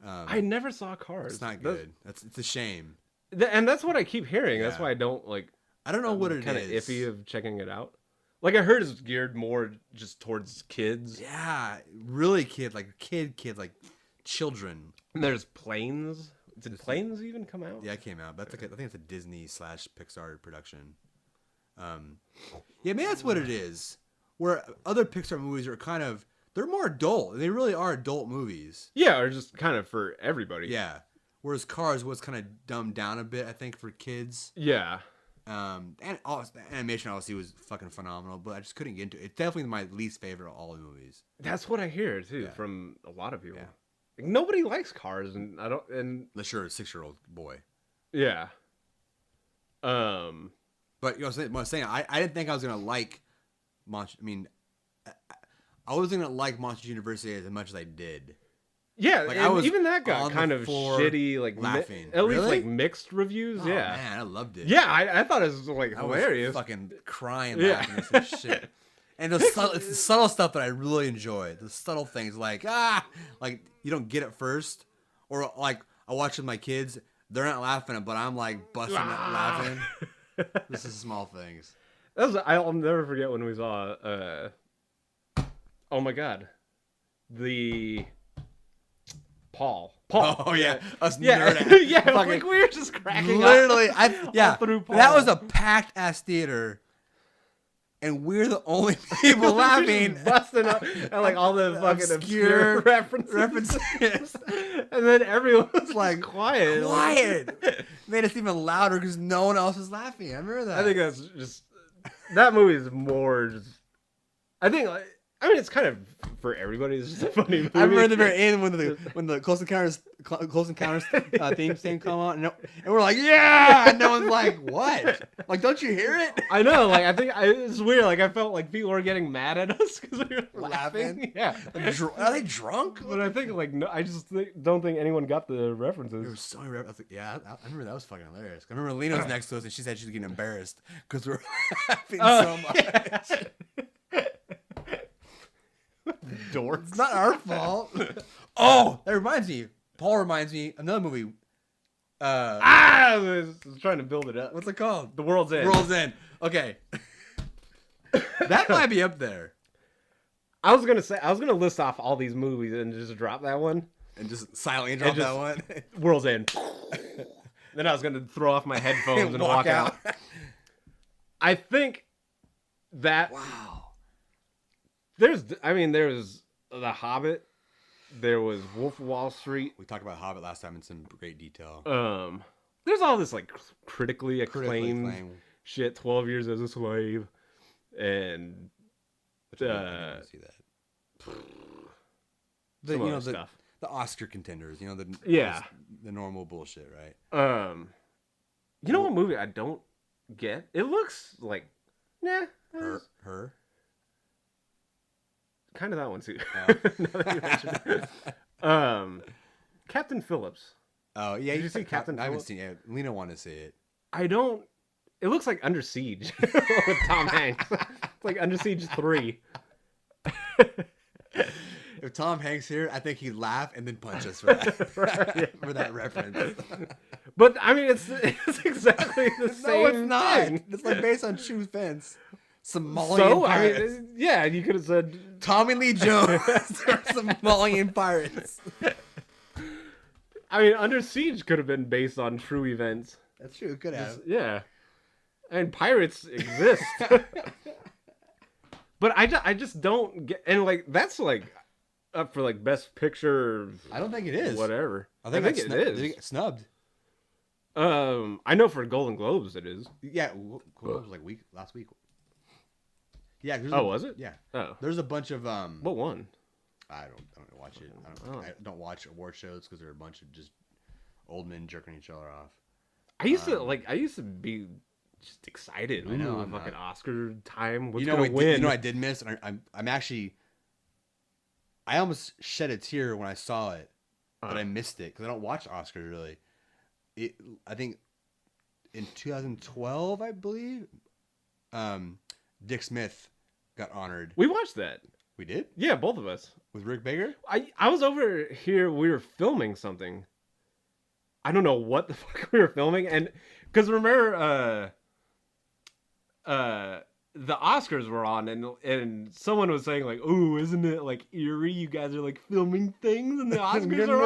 I never saw Cars. It's not good. It's a shame. And that's what I keep hearing. Yeah. That's why I don't like. I don't know what it is. Kind of iffy of checking it out. Like I heard it's geared more just towards kids. Yeah, really kids, like like children. And there's planes. Did Planes even come out? Yeah, it came out. But I think it's a Disney/Pixar production. Yeah, maybe that's what it is. Where other Pixar movies are they're more adult. They really are adult movies. Yeah, or just kind of for everybody. Yeah. Whereas Cars was kind of dumbed down a bit, I think, for kids. Yeah. And the animation obviously was fucking phenomenal, but I just couldn't get into it. It's definitely my least favorite of all the movies. That's what I hear too from a lot of people. Yeah. Like, nobody likes Cars, and I don't. And unless you're a 6-year-old boy. Yeah. But what I was saying, I didn't think I was gonna like Monsters. I mean, I wasn't gonna like Monsters University as much as I did. Yeah, like even that got kind of shitty, like laughing. At least like mixed reviews. Oh, yeah, man, I loved it. Yeah, I thought it was like hilarious. Was fucking crying laughing at some shit. And it's the subtle stuff that I really enjoy. The subtle things like you don't get it first, or like I watch with my kids, they're not laughing, but I'm like busting out laughing. This is small things. I'll never forget when we saw. Oh my god, the Paul. Oh yeah, us nerd. Yeah, like we were just cracking literally, up. Through Paul. That was a packed ass theater. And we're the only people laughing, busting up at like all the fucking obscure references. And then everyone was like quiet. Made us even louder because no one else was laughing. I remember that. I think that's just that movie is more just. I think like I mean, it's kind of for everybody. It's just a funny movie. I remember at the very end when the Close Encounters theme song come on, and we're like, yeah, and no one's like, what? Like, don't you hear it? I know. Like, I think it's weird. Like, I felt like people were getting mad at us because we were laughing. Yeah. Are they drunk? But I think like no, I just don't think anyone got the references. There was so many references. Like, yeah, I remember that was fucking hilarious. I remember Lena was next to us and she said she was getting embarrassed because we were laughing so much. Dorks. It's not our fault. Oh, that reminds me. Paul reminds me another movie. I was trying to build it up. What's it called? The World's End. World's End. Okay. That might be up there. I was gonna list off all these movies and just drop that one. And just silently drop that one. World's End. Then I was gonna throw off my headphones and walk out. I think that There's The Hobbit. There was Wolf of Wall Street. We talked about Hobbit last time in some great detail. There's all this like critically acclaimed shit. 12 Years as a Slave, and see that. The Oscar contenders. The normal bullshit, right? You know what movie I don't get? It looks like Her. Kind of that one too. Now that you mentioned it. Captain Phillips. Oh yeah, did you see Captain? I haven't seen it. Lena wanted to see it. I don't. It looks like Under Siege with Tom Hanks. It's like Under Siege 3. If Tom Hanks here, I think he'd laugh and then punch us for that for that reference. But I mean, it's exactly the same. No, it's not. Thing. It's like based on true events. Somalian pirates. I mean, yeah, you could have said Tommy Lee Jones or Somalian pirates. I mean, Under Siege could have been based on true events. That's true. It could have. Yeah. And pirates exist. But I just don't get, and like that's like up for like best picture. I don't think it is. Whatever. I think it is. Did it get snubbed? I know for Golden Globes it is. Yeah, Globes was like last week. Yeah. Was it? Yeah. Oh. There's a bunch of What one? I don't watch it. I don't watch award shows because they're a bunch of just old men jerking each other off. I used to be just excited. I know, fucking Oscar time. What's gonna win? I did miss, and I'm actually. I almost shed a tear when I saw it, but I missed it because I don't watch Oscars really. I think in 2012, I believe, Dick Smith got honored. We watched that. We did? Yeah, both of us. With Rick Baker? I was over here. We were filming something. I don't know what the fuck we were filming, and because remember, the Oscars were on, and someone was saying like, "Ooh, isn't it like eerie? You guys are like filming things, and the Oscars are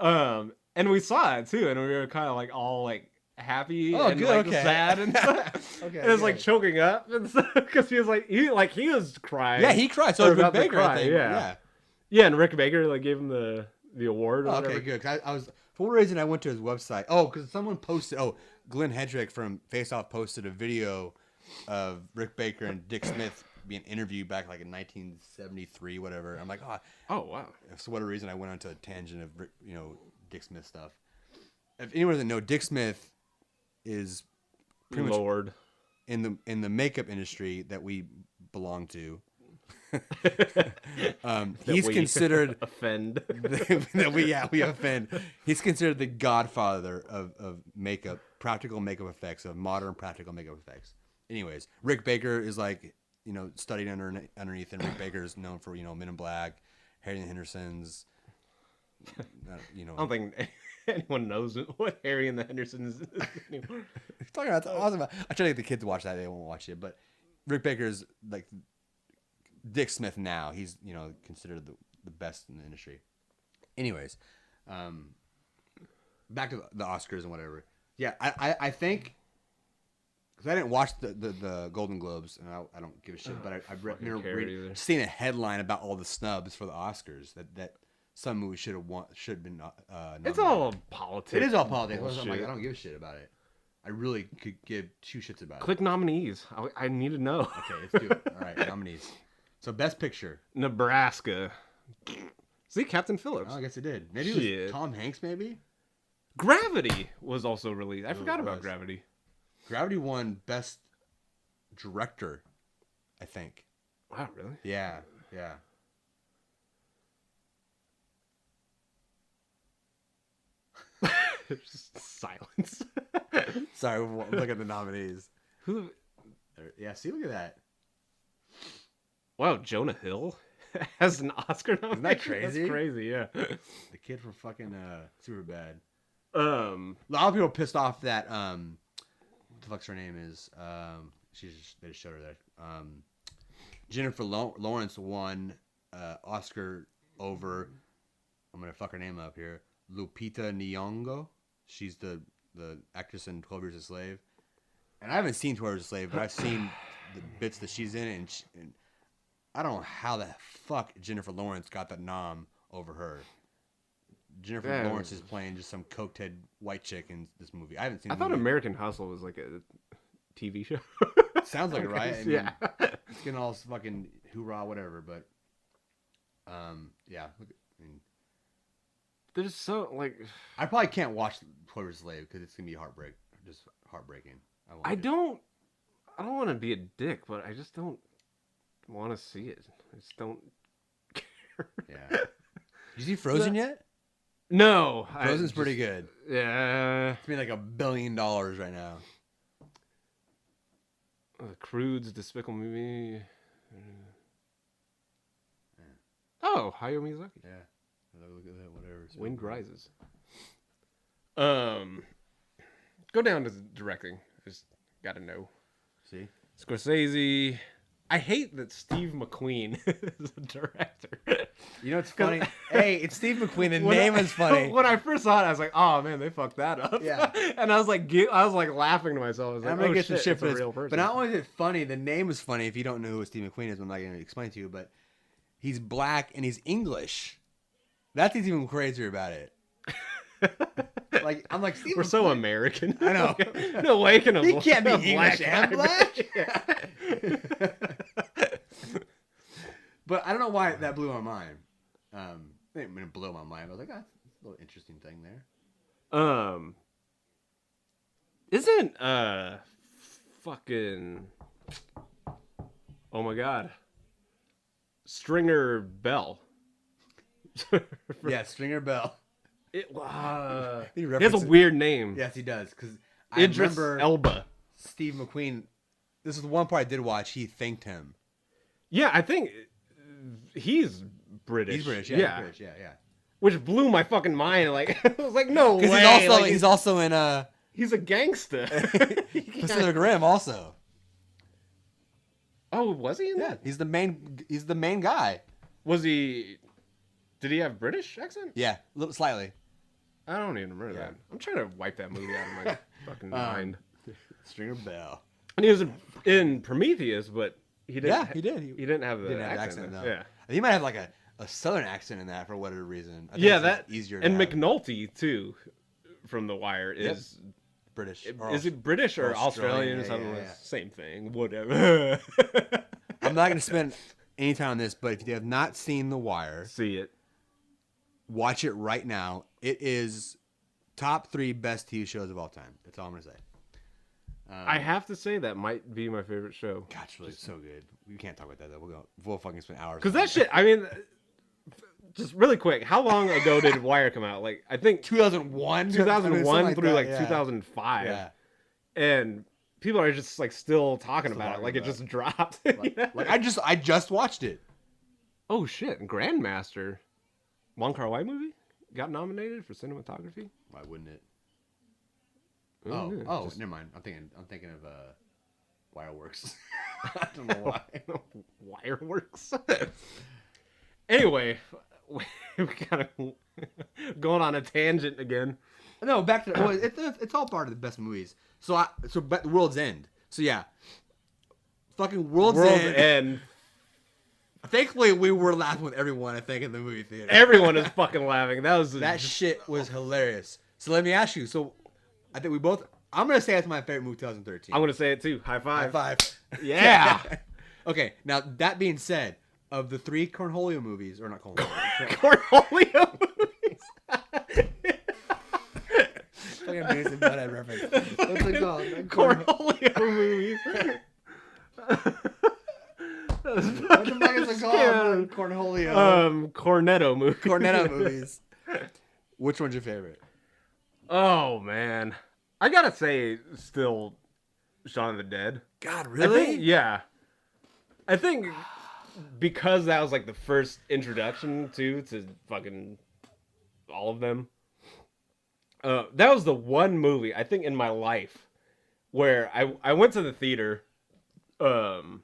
on." And we saw it too, and we were kind of like all like happy and good, like sad and stuff. Okay, and it was like choking up and stuff because he was crying. Yeah, he cried. So did Rick Baker, I think. Yeah, and Rick Baker like gave him the award. Or okay, good. I was for one reason I went to his website. Oh, because someone posted. Oh, Glenn Hedrick from Face Off posted a video of Rick Baker and Dick Smith being interviewed back like in 1973, whatever. I'm like, oh wow. For whatever reason, I went onto a tangent of Dick Smith stuff. If anyone doesn't know, Dick Smith is pretty much in the makeup industry that we belong to. He's considered offend that we offend. He's considered the godfather of makeup, practical makeup effects, of modern practical makeup effects. Anyways, Rick Baker is like studied underneath, and Rick Baker is known for Men in Black, Harry and the Hendersons. I don't think anyone knows what Harry and the Hendersons is anymore. Talking about awesome. I try to get the kids to watch that. They won't watch it, but Rick Baker's like Dick Smith now. He's considered the best in the industry. Anyways, back to the Oscars and whatever. Yeah, I think because I didn't watch the Golden Globes and I don't give a shit. But I remember seeing a headline about all the snubs for the Oscars that some movies should have been. It's all politics. It is all politics. I'm like, I don't give a shit about it. I really could give two shits about Click nominees. I need to know. Okay, let's do it. All right, nominees. So Best Picture. Nebraska. See, Captain Phillips. Oh, I guess it did. Maybe it was Tom Hanks, maybe? Gravity was also released. I forgot about Gravity. Gravity won Best Director, I think. Wow, really? Yeah. Just silence. Sorry, look at the nominees. Who? Yeah, see, look at that. Wow, Jonah Hill has an Oscar nomination. Isn't that crazy? That's crazy, yeah. The kid from fucking Superbad. A A lot of people are pissed off that what the fuck's her name is? They just showed her there. Jennifer Lawrence won Oscar over. I'm gonna fuck her name up here. Lupita Nyong'o. She's the actress in 12 Years a Slave. And I haven't seen 12 Years a Slave, but I've seen the bits that she's in, and I don't know how the fuck Jennifer Lawrence got that nom over her. Jennifer Lawrence is playing just some coked-head white chick in this movie. I haven't seen. I thought American Hustle was like a TV show. Sounds like it, right? I mean, yeah. It's getting all fucking hoorah, whatever. But yeah. I mean, there's so like. I probably can't watch 12 Years a Slave because it's gonna be just heartbreaking. I don't want to be a dick, but I just don't want to see it. I just don't care. Yeah. Did you see Frozen yet? No. Frozen's pretty good. Yeah. It's made like $1 billion right now. Crude's Despicable Me. Oh, Hayao Miyazaki. Yeah. Look at that, whatever. Wind Rises. Go down to directing. Just gotta know. See? Scorsese. I hate that Steve McQueen is a director. You know what's funny? Hey, it's Steve McQueen. The name is funny. When I first saw it, I was like, "Oh man, they fucked that up." Yeah. And I was like laughing to myself. I was like, I'm gonna "Oh get shit, some shit it's for a this. real person." But not only is it funny, the name is funny. If you don't know who Steve McQueen is, I'm not gonna explain to you. But he's black and he's English. That's even crazier about it. Like I'm like, Steve we're McQueen. So American. I know. No way can he can't be English and black. But I don't know why that blew my mind. It didn't blow my mind. I was like, that's a little interesting thing there. Isn't fucking oh my god, Stringer Bell? Yeah, Stringer Bell. He has a weird name. Yes, he does. Because I Idris remember Elba. Steve McQueen. This is the one part I did watch. He thanked him. Yeah, I think he's British. He's British. Yeah, he's British. Yeah. Which blew my fucking mind. Like I was like, no way. Because he's also in he's a gangster. Pacific Rim also. Oh, was he in that? He's the main guy. Was he? Did he have British accent? Yeah, slightly. I don't even remember that. I'm trying to wipe that movie out of my fucking mind. Stringer Bell. And he was in Prometheus, but he didn't. Yeah, he did. He didn't have the accent though. Yeah, he might have like a southern accent in that for whatever reason. I think that's easier. And McNulty too, from The Wire, is British. Is it British or Australian or something? Yeah. Same thing. Whatever. I'm not going to spend any time on this, but if you have not seen The Wire, see it. Watch it right now. It is top 3 best TV shows of all time. That's all I'm going to say. I have to say that might be my favorite show. God, it's really so good. We can't talk about that though. We'll fucking spend hours. Because that shit, I mean, just really quick, how long ago did Wire come out? Like, I think 2001 through like 2005. Yeah. And people are just like still talking about it. Like it just dropped. Like I just watched it. Oh shit! Grandmaster, Wong Kar-wai movie got nominated for cinematography. Why wouldn't it? Oh, never mind. I'm thinking of Wireworks. I don't know why. Wireworks. Anyway, we kind of going on a tangent again. No, back to it's all part of the best movies. But The World's End. So yeah, fucking World's End. Thankfully, we were laughing with everyone. I think in the movie theater, everyone is fucking laughing. That shit was hilarious. So let me ask you. So I think I'm gonna say that's my favorite movie 2013. I'm gonna say it too. High five. High five. Yeah. Okay, now that being said, of the 3 Cornholio movies, or not Cornholio, Cornholio movies. fucking amazing butthead reference. What's it called? Cornholio movies. What the fuck is it called? Cornholio. Cornetto movies. Cornetto movies. Which one's your favorite? Oh man, I gotta say, still, Shaun of the Dead. God, really? Yeah. I think because that was like the first introduction to fucking all of them. That was the one movie I think in my life where I went to the theater, and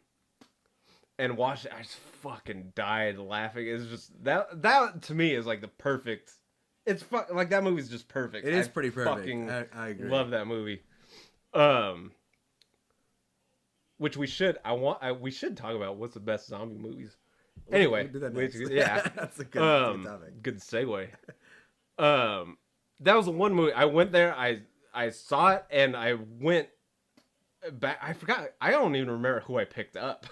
watched it. I just fucking died laughing. It's just that to me is like the perfect. It's like that movie's just perfect. It is pretty perfect. Fucking I agree. Love that movie. Which we should we should talk about what's the best zombie movies. Anyway, we'll do that next. Yeah, that's a good topic. Good segue. That was the one movie I went there. I saw it and I went back. I forgot. I don't even remember who I picked up.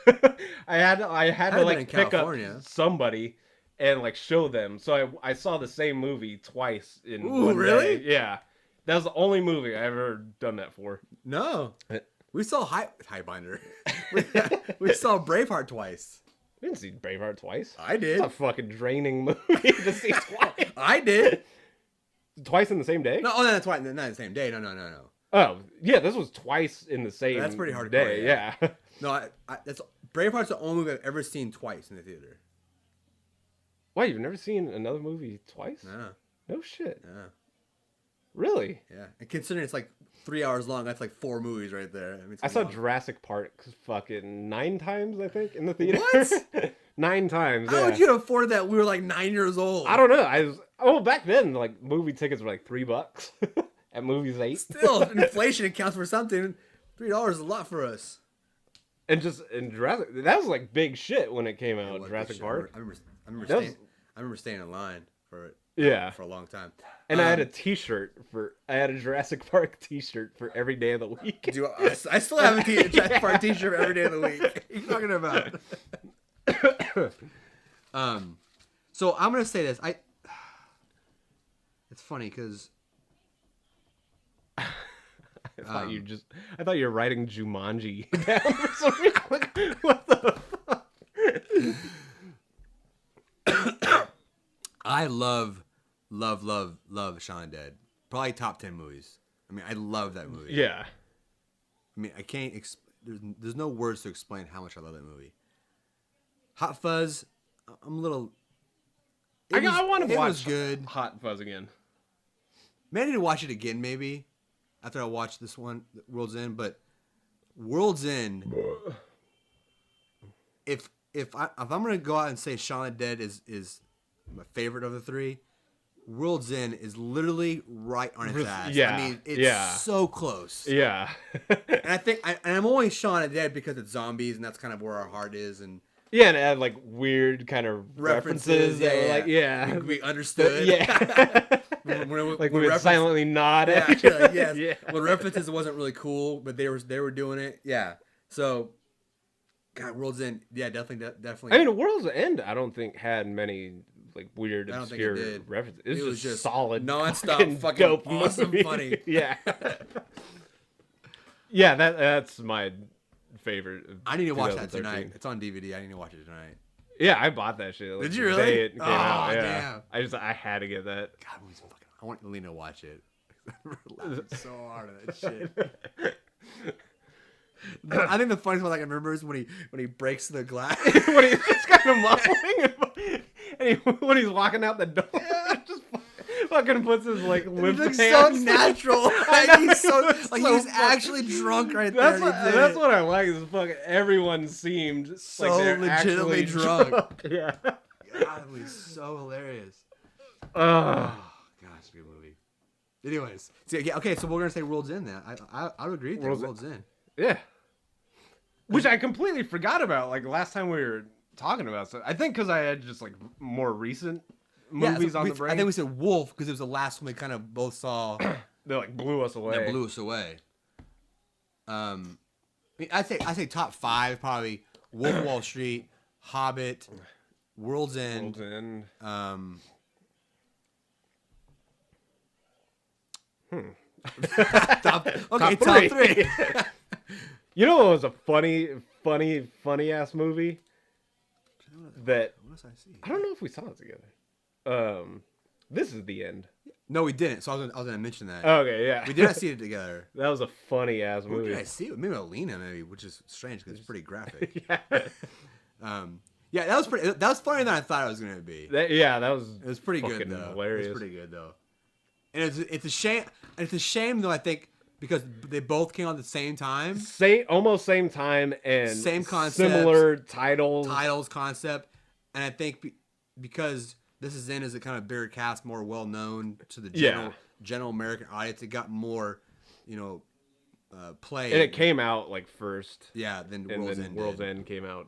I had to like pick California. up somebody and like show them. So I saw the same movie twice in one really? day. Yeah, that was the only movie I ever done that for. No, we saw Highbinder. we saw Braveheart twice. I didn't see Braveheart twice. I did. It's a fucking draining movie to see twice. I did. Twice in the same day? No, that's twice. Not the same day. No. Oh, yeah, this was twice in the same That's pretty hardcore, day. Yeah. No, that's Braveheart's the only movie I've ever seen twice in the theater. Why, you've never seen another movie twice? No. No shit. No. Really? Yeah. And considering it's like 3 hours long, that's like 4 movies right there. I mean, I saw long. Jurassic Park fucking 9 times, I think, in the theater. What? 9 times, How would you afford that? We were like 9 years old. I don't know. Back then, like, movie tickets were like $3. At movies 8. Still, inflation accounts for something. $3 is a lot for us. And Jurassic, that was like big shit when it came out. Jurassic Park. I remember staying in line for it. Yeah, for a long time. And I had a T-shirt I had a Jurassic Park T-shirt for every day of the week. Dude, I still have a Jurassic Park T-shirt every day of the week. What are you talking about? So I'm gonna say this. It's funny because I thought you were writing Jumanji down for some reason. What the fuck? I love Shaun of the Dead. Probably top 10 movies. I mean, I love that movie. Yeah. I mean, I can't. There's no words to explain how much I love that movie. Hot Fuzz. I'm a little. I want to watch good. Hot Fuzz again. Maybe I need to watch it again. Maybe after I watch this one, World's End. But World's End. If I'm gonna go out and say Shaun of the Dead is my favorite of the 3, World's End is literally right on its ass. Yeah, I mean, it's so close. Yeah. And I think I'm always Shaun of the Dead because it's zombies, and that's kind of where our heart is. And yeah, and it had like weird kind of references that were like, yeah, we understood. Yeah. when we would silently nod at yes. Yeah. When references, it wasn't really cool, but they were doing it. Yeah. So, God, World's End. Yeah, definitely. I mean, World's End, I don't think had many like weird, obscure references. It was just solid, nonstop, fucking dope, awesome, movie. Funny. Yeah. Yeah, that's my favorite. I need to watch that tonight. It's on DVD. I need to watch it tonight. Yeah, I bought that shit. Like, did you really? The day it came out. Yeah. Damn. I had to get that. God, I want Lena to watch it. I'm laughing so hard at that shit. I think the funniest one I can remember is when he breaks the glass. When he's just kind of mumbling, and when he's walking out the door, just fucking puts his like limp hands. So natural. He's actually drunk right there. That's what I like. Is fucking everyone seemed so like legitimately drunk. Yeah. God, it was so hilarious. Oh, gosh, good movie. Anyways, okay, so we're gonna say World's End. Then I would agree with that. World's End. Yeah. Which I completely forgot about. Like last time we were talking about stuff. I think because I had just like more recent movies on the brain. I think we said Wolf because it was the last one we kind of both saw. They like blew us away. That blew us away. I say top 5 probably Wolf of Wall Street, Hobbit, World's End. Top 3. You know what was a funny ass movie that I don't know if we saw it together. This is the end. No, we didn't. So I was gonna mention that. Okay, yeah. We did not see it together. That was a funny ass movie. Did I see it? Maybe Alina, which is strange because it's pretty graphic. Yeah. Yeah, that was pretty. That was funnier than I thought it was gonna be. It was pretty good though. Hilarious. It was pretty good though. And it's a shame. It's a shame though. I think because they both came out at the same time. Almost same time and same concept, similar titles concept, and I think because This Is In is a kind of bigger cast, more well known to the general American audience. It got more, play. And it came out like first. Yeah, then World's End came out.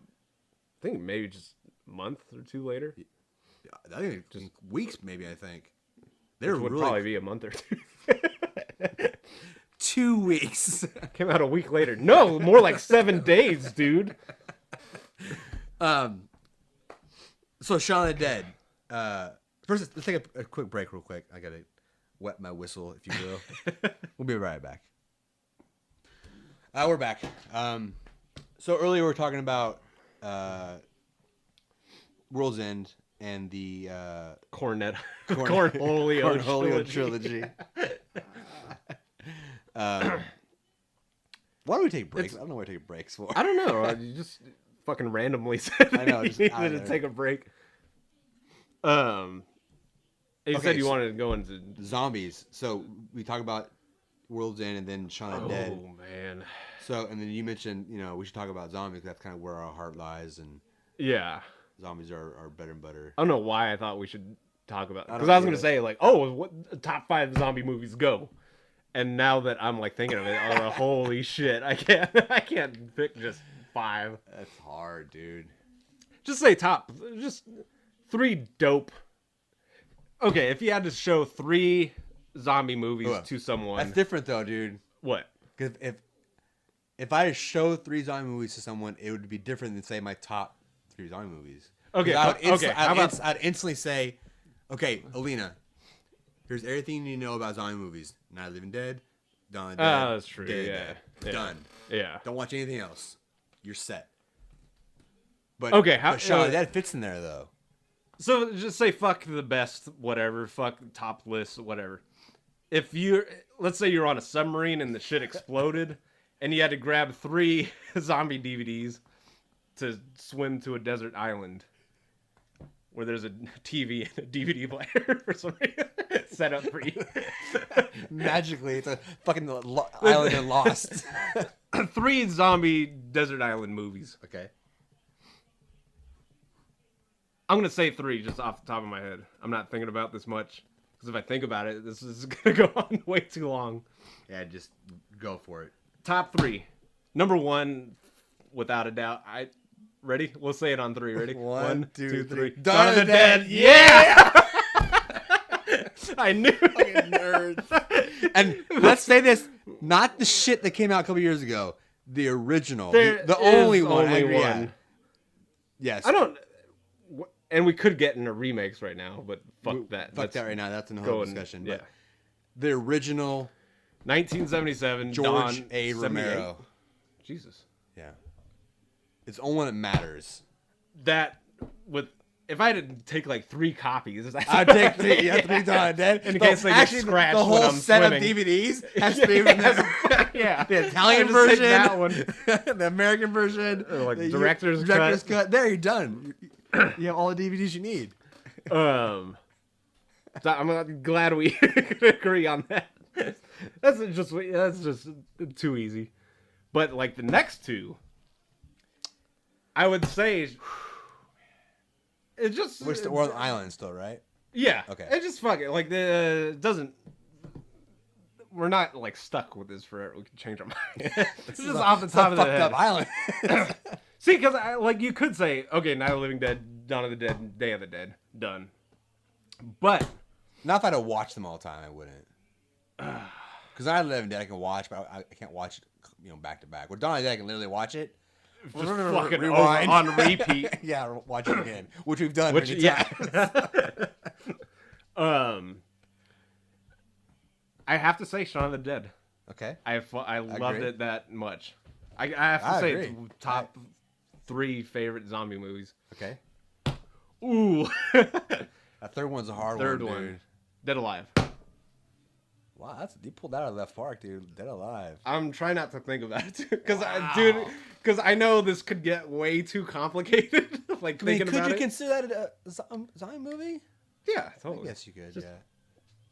I think maybe just a month or two later. Yeah, I think just weeks, maybe. I think there would probably be a month or two. 2 weeks. Came out a week later. No, more like 7 days, dude. So Shaun of the Dead. First, let's take a quick break real quick. I gotta wet my whistle, if you will. We'll be right back. We're back. So earlier we were talking about World's End and the Cornetto trilogy. Why do we take breaks? I don't know what to take breaks for. I don't know. You just fucking randomly said I know, you needed to take a break. You said you wanted to go into zombies. So we talk about World's End and then Shaun of the Dead. Oh man. So and then you mentioned we should talk about zombies. That's kind of where our heart lies, and zombies are better and better. I don't know why I thought we should talk about because I was gonna say like, what top 5 zombie movies go, and now that I'm like thinking of it, holy shit, I can't pick just 5. That's hard, dude. Just say just 3 dope. Okay, if you had to show 3 zombie movies to someone, that's different though, dude. What? Because if I show 3 zombie movies to someone, it would be different than say my top 3 zombie movies. Okay, I'd instantly say, okay, Alina, here's everything you need to know about zombie movies. Night of the Living Dead, Dawn of the Dead. That's true. Dead. Done. Yeah. Don't watch anything else. You're set. But Shaun of the Dead fits in there though. So just say fuck the best, whatever. Fuck top list, whatever. If let's say you're on a submarine and the shit exploded, and you had to grab 3 zombie DVDs to swim to a desert island where there's a TV and a DVD player for some reason set up for you. Magically, it's a fucking island and Lost. 3 zombie desert island movies. Okay. I'm going to say 3 just off the top of my head. I'm not thinking about this much. Because if I think about it, this is going to go on way too long. Yeah, just go for it. Top 3. Number 1, without a doubt. Ready? We'll say it on 3. Ready? 1, 2, 3. Dawn of the Dead. Yeah! I knew it. Fucking nerds. And let's say this. Not the shit that came out a couple years ago. The original. The only one. Yes. I don't... And we could get into remakes right now, but fuck that. Fuck that right now. That's another discussion. Yeah. But the original 1977 George A. Romero. Jesus. Yeah. It's the only one that matters. If I had to take like 3 copies, I'd take 3. Yeah, 3 Dawn of Dead. In case they get scratched the whole when I'm set swimming. of DVDs has to be from yeah. The Italian version, that one. the American version, or like the director's cut. There, you're done. You have all the DVDs you need. So I'm glad we agree on that. That's just too easy. But like the next 2, I would say it just we're on the island still, right? Yeah. Okay. It just fuck it. Like doesn't. We're not like stuck with this forever. We can change our mind. It's just off the top of the head. Up island. See, because you could say, okay, Night of the Living Dead, Dawn of the Dead, Day of the Dead, done. But not if I had to watch them all the time, I wouldn't. Because I Live and Dead I can watch, but I can't watch it, back to back. With Dawn of the Dead I can literally watch it. Just fucking rewind on repeat. Yeah, watch it again, which we've done many times. I have to say Shaun of the Dead. Okay. I loved it that much. I have to say agree. it's top 3 favorite zombie movies. Okay. Ooh. That third one's a hard Third one, one. dude. Dead Alive. Wow, you pulled that out of left park, dude. Dead Alive. I'm trying not to think about it because I know this could get way too complicated. Like thinking about it. Could you consider that a zombie movie? Yeah, totally. I guess you could.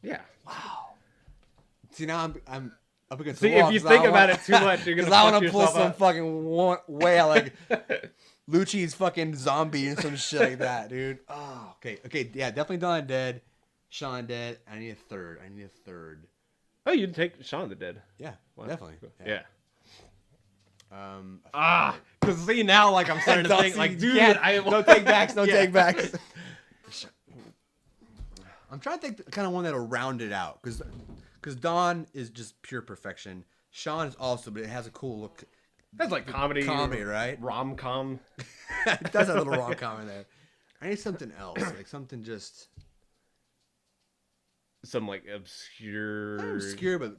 Yeah. Wow. See, now I'm up against the wall. If you think about it too much, you're gonna. I want to pull some fucking way out, like Lucci's fucking zombie and some shit like that, dude. Oh, okay, yeah, definitely Dawn of the Dead, Shaun of the Dead. I need a third. Oh, you'd take Shaun of the Dead. Yeah, definitely. Yeah. Because see now, like I'm starting to think, like, dude, no take backs, take backs. I'm trying to think kind of one that'll round it out, because Dawn is just pure perfection. Shaun is also, but it has a cool look. That's like comedy, right? Rom-com. It does have a little rom-com in there. I need something else, like something just some like obscure, not obscure, but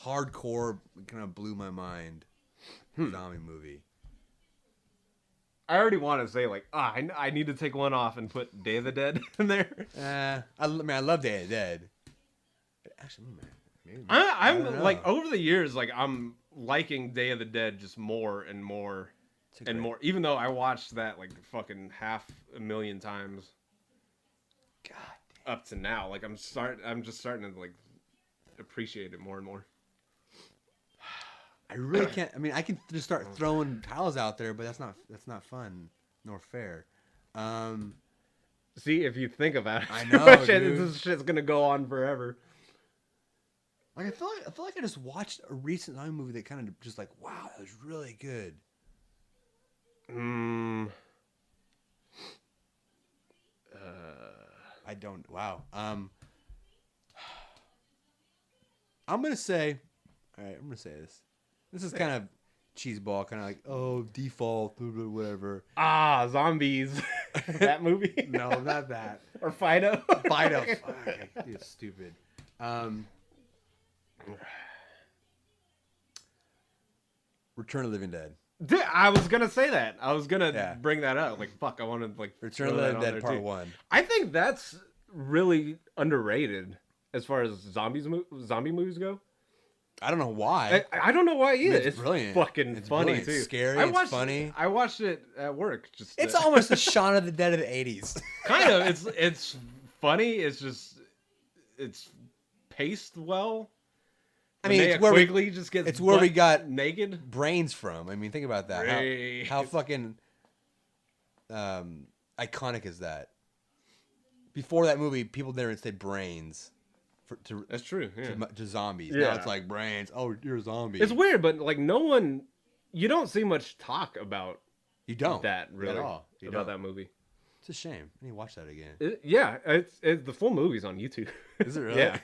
hardcore. Kind of blew my mind. Zombie movie. I already want to say like, I need to take one off and put Day of the Dead in there. I love Day of the Dead. Actually, maybe I'm like over the years, like I'm liking Day of the Dead just more and more and more. Even though I watched that like fucking 500,000 times. God damn. Up to now, like I'm just starting to like appreciate it more and more. I really can't. I mean, I can just start throwing titles out there, but that's not fun nor fair. See, if you think about it, I know, dude. This shit's gonna go on forever. Like I feel like I just watched a recent zombie movie that kind of just like, wow, that was really good. I don't. Wow. I'm gonna say. All right, I'm gonna say this. This is kind of cheeseball, kind of like default, whatever. Zombies. That movie? No, not that. Or Fido. Fido. Fuck, dude, stupid. Return of the Living Dead. Dude, I was gonna say that. I was gonna bring that up. Like, fuck, I wanted like Return of the Living Dead Part 1. I think that's really underrated as far as zombie movies go. I don't know why. I don't know why either. It's brilliant. Fucking it's funny brilliant. too. It's scary. It's funny. I watched it at work. It's almost the Shaun of the Dead of the 80s. Kind of. It's funny. It's just it's paced well. I mean, it's where we got naked brains from. I mean, think about that. How fucking iconic is that? Before that movie, people didn't say brains. That's true. Yeah. To zombies. Yeah. Now it's like brains. Oh, you're a zombie. It's weird, but like you don't see much talk about. You don't that really at all about that movie. It's a shame. I need to watch that again. It's the full movie's on YouTube. Is it really? Yeah,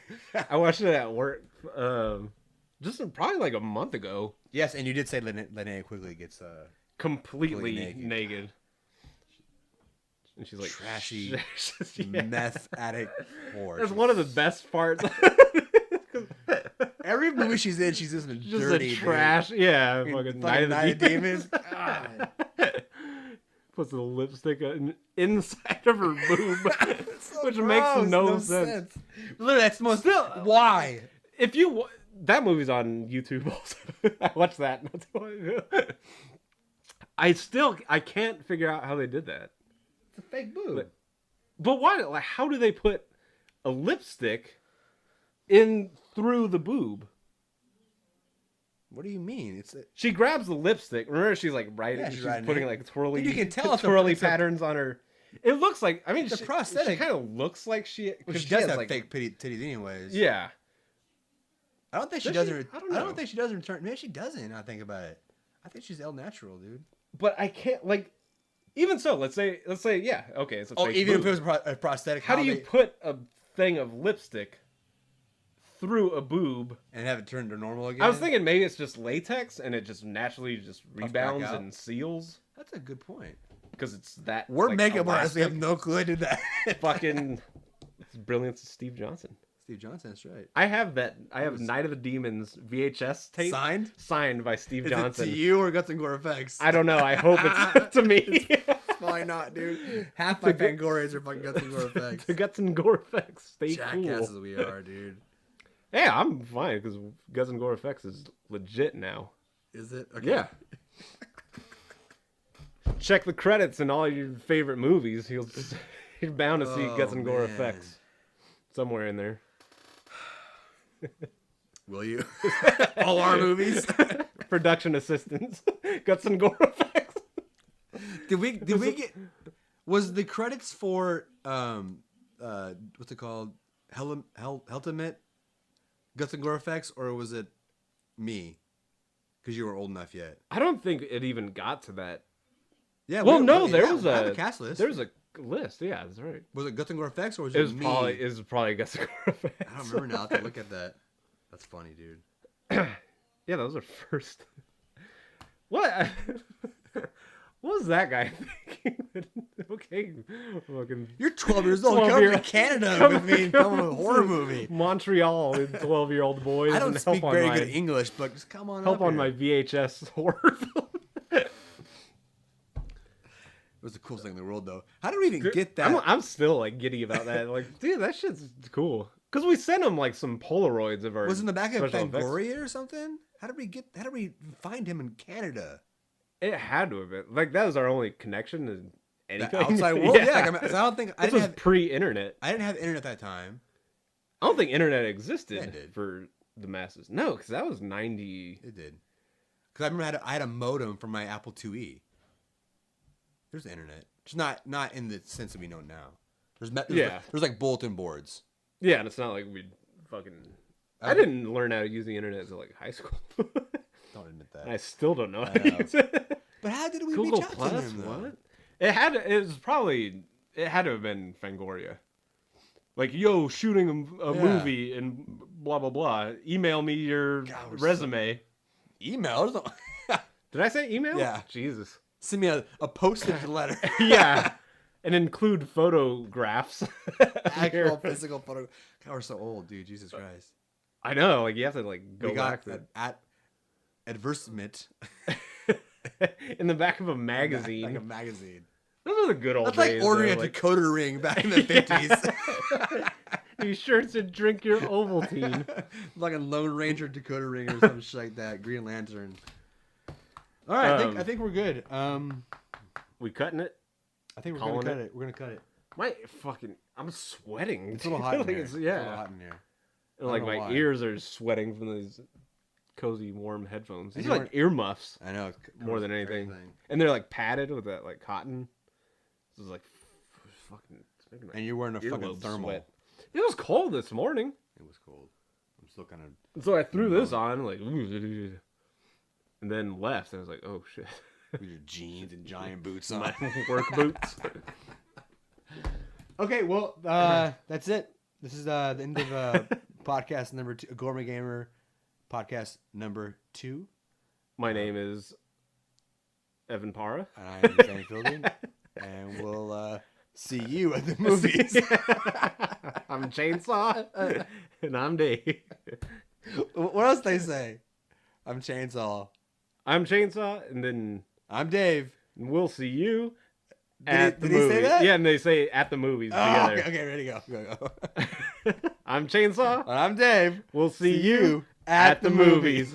I watched it at work. Just probably like a month ago. Yes, and you did say Linnea Quigley gets completely naked. And she's like trashy meth addict whore. That's one of the best parts. Every movie she's in, she's just dirty, a trash. Dude. Yeah, fucking Night of the Demons. Puts the lipstick inside of her boob, so which makes no sense. Literally, that's the most. Why? If you that movie's on YouTube also. I watched that not too long ago. I can't figure out how they did that. It's a fake boob. But why? Like, how do they put a lipstick in through the boob? What do you mean? She grabs the lipstick. Remember, she's like writing. Yeah, she's putting like twirly. You can tell twirly patterns on her. It looks like. I mean, it's a prosthetic. She kind of looks like she. Well, she does have like fake titties, anyways. Yeah. I don't think she does. I don't think she does return. Maybe she doesn't. Now I think about it. I think she's El Natural, dude. But I can't like. Even so, let's say, yeah, okay, it's a fake even boob. if it was a prosthetic. How do you put a thing of lipstick through a boob and have it turn to normal again. I was thinking maybe it's just latex and it just naturally just rebounds and seals. That's a good point. Because it's that. We're makeup artists. We have no clue I did that. Fucking brilliance of Steve Johnson. Steve Johnson, that's right. I have that. I have Night of the Demons VHS tape signed by Steve Johnson. Is it to you or Guts and Gore Effects? I don't know. I hope it's to me. It's probably not, dude. Half my Fangorians are fucking Guts and Gore Effects. The Guts and Gore Effects. Stay Jackasses cool. we are, dude. Yeah, I'm fine because Guts and Gore Effects is legit now. Is it? Okay. Yeah. Check the credits in all your favorite movies. You're bound to see Guts and Gore Effects somewhere in there. Will you? All our movies. Production assistants. Guts and Gore Effects. Did we get? Was the credits for what's it called? Heltimate Guts and Gore Effects, or was it me? Because you were old enough yet. I don't think it even got to that. Yeah. Well, no, there was a cast list. There was a list. Yeah, that's right. Was it Guts and Gore Effects or was it me? It was probably Guts and Gore Effects. I don't remember now. I have to look at that. That's funny, dude. Yeah, that was our first. What? What was that guy thinking? Okay, fucking. You're 12 years old. Come to Canada with me and film a horror movie. Montreal with 12-year-old boys. I don't speak very good English, but just come on. Help on my VHS horror film. It was the coolest thing in the world, though. How did we even get that? I'm still like giddy about that. Like, dude, that shit's cool. Cause we sent him like some Polaroids of our. Was in the back of Fangoria or something? How did we find him in Canada? It had to have been like that was our only connection to anything. The outside world, yeah. I don't think this was pre-internet. I didn't have internet at that time. I don't think internet existed for the masses. No, because that was 90. It did. Because I remember I had a modem for my Apple IIe. There's the internet, just not in the sense that we know now. There's like bulletin boards. Yeah, and it's not like we'd fucking. I didn't learn how to use the internet until like high school. Don't admit that. I still don't know how to use it. But how did we Google reach out Plus? to them, though? What? It had to have been Fangoria. Like, yo, shooting a movie and blah blah blah. Email me your resume. Email? Did I say email? Yeah. Jesus. Send me a postage letter. Yeah. And include photographs. Actual physical photo. God, we're so old, dude. Jesus Christ. I know. Like, you have to like go back to at advertisement in the back of a magazine. Like a magazine. Those are the good old days. That's like ordering a decoder ring back in the 50s. Be sure to drink your Ovaltine. Like a Lone Ranger decoder ring or some shit like that. Green Lantern. All right, I think we're good. We cutting it? I think we're gonna cut it. We're gonna cut it. I'm sweating. It's a little hot in here. It's a little hot in here. And like my ears are sweating from these cozy, warm headphones. These are like earmuffs. I know. More than anything. And they're like padded with that like cotton. This is like fucking. And you're wearing a fucking thermal. Sweat. It was cold this morning. It was cold. I'm still kind of. So I threw this on like, and then left. And I was like, oh shit. With your jeans and giant boots on. My work boots. Okay, well, that's it. This is the end of podcast number 2, Gourmet Gamer podcast number 2. My name is Evan Parra. And I am Danny Fielding. And we'll see you at the movies. I'm Chainsaw. And I'm Dave. What else they say? I'm Chainsaw. I'm Chainsaw, and then I'm Dave. And we'll see you at the movies. Did he say that? Yeah, and they say at the movies together. Okay, ready to go. I'm Chainsaw. And I'm Dave. We'll see you at the movies.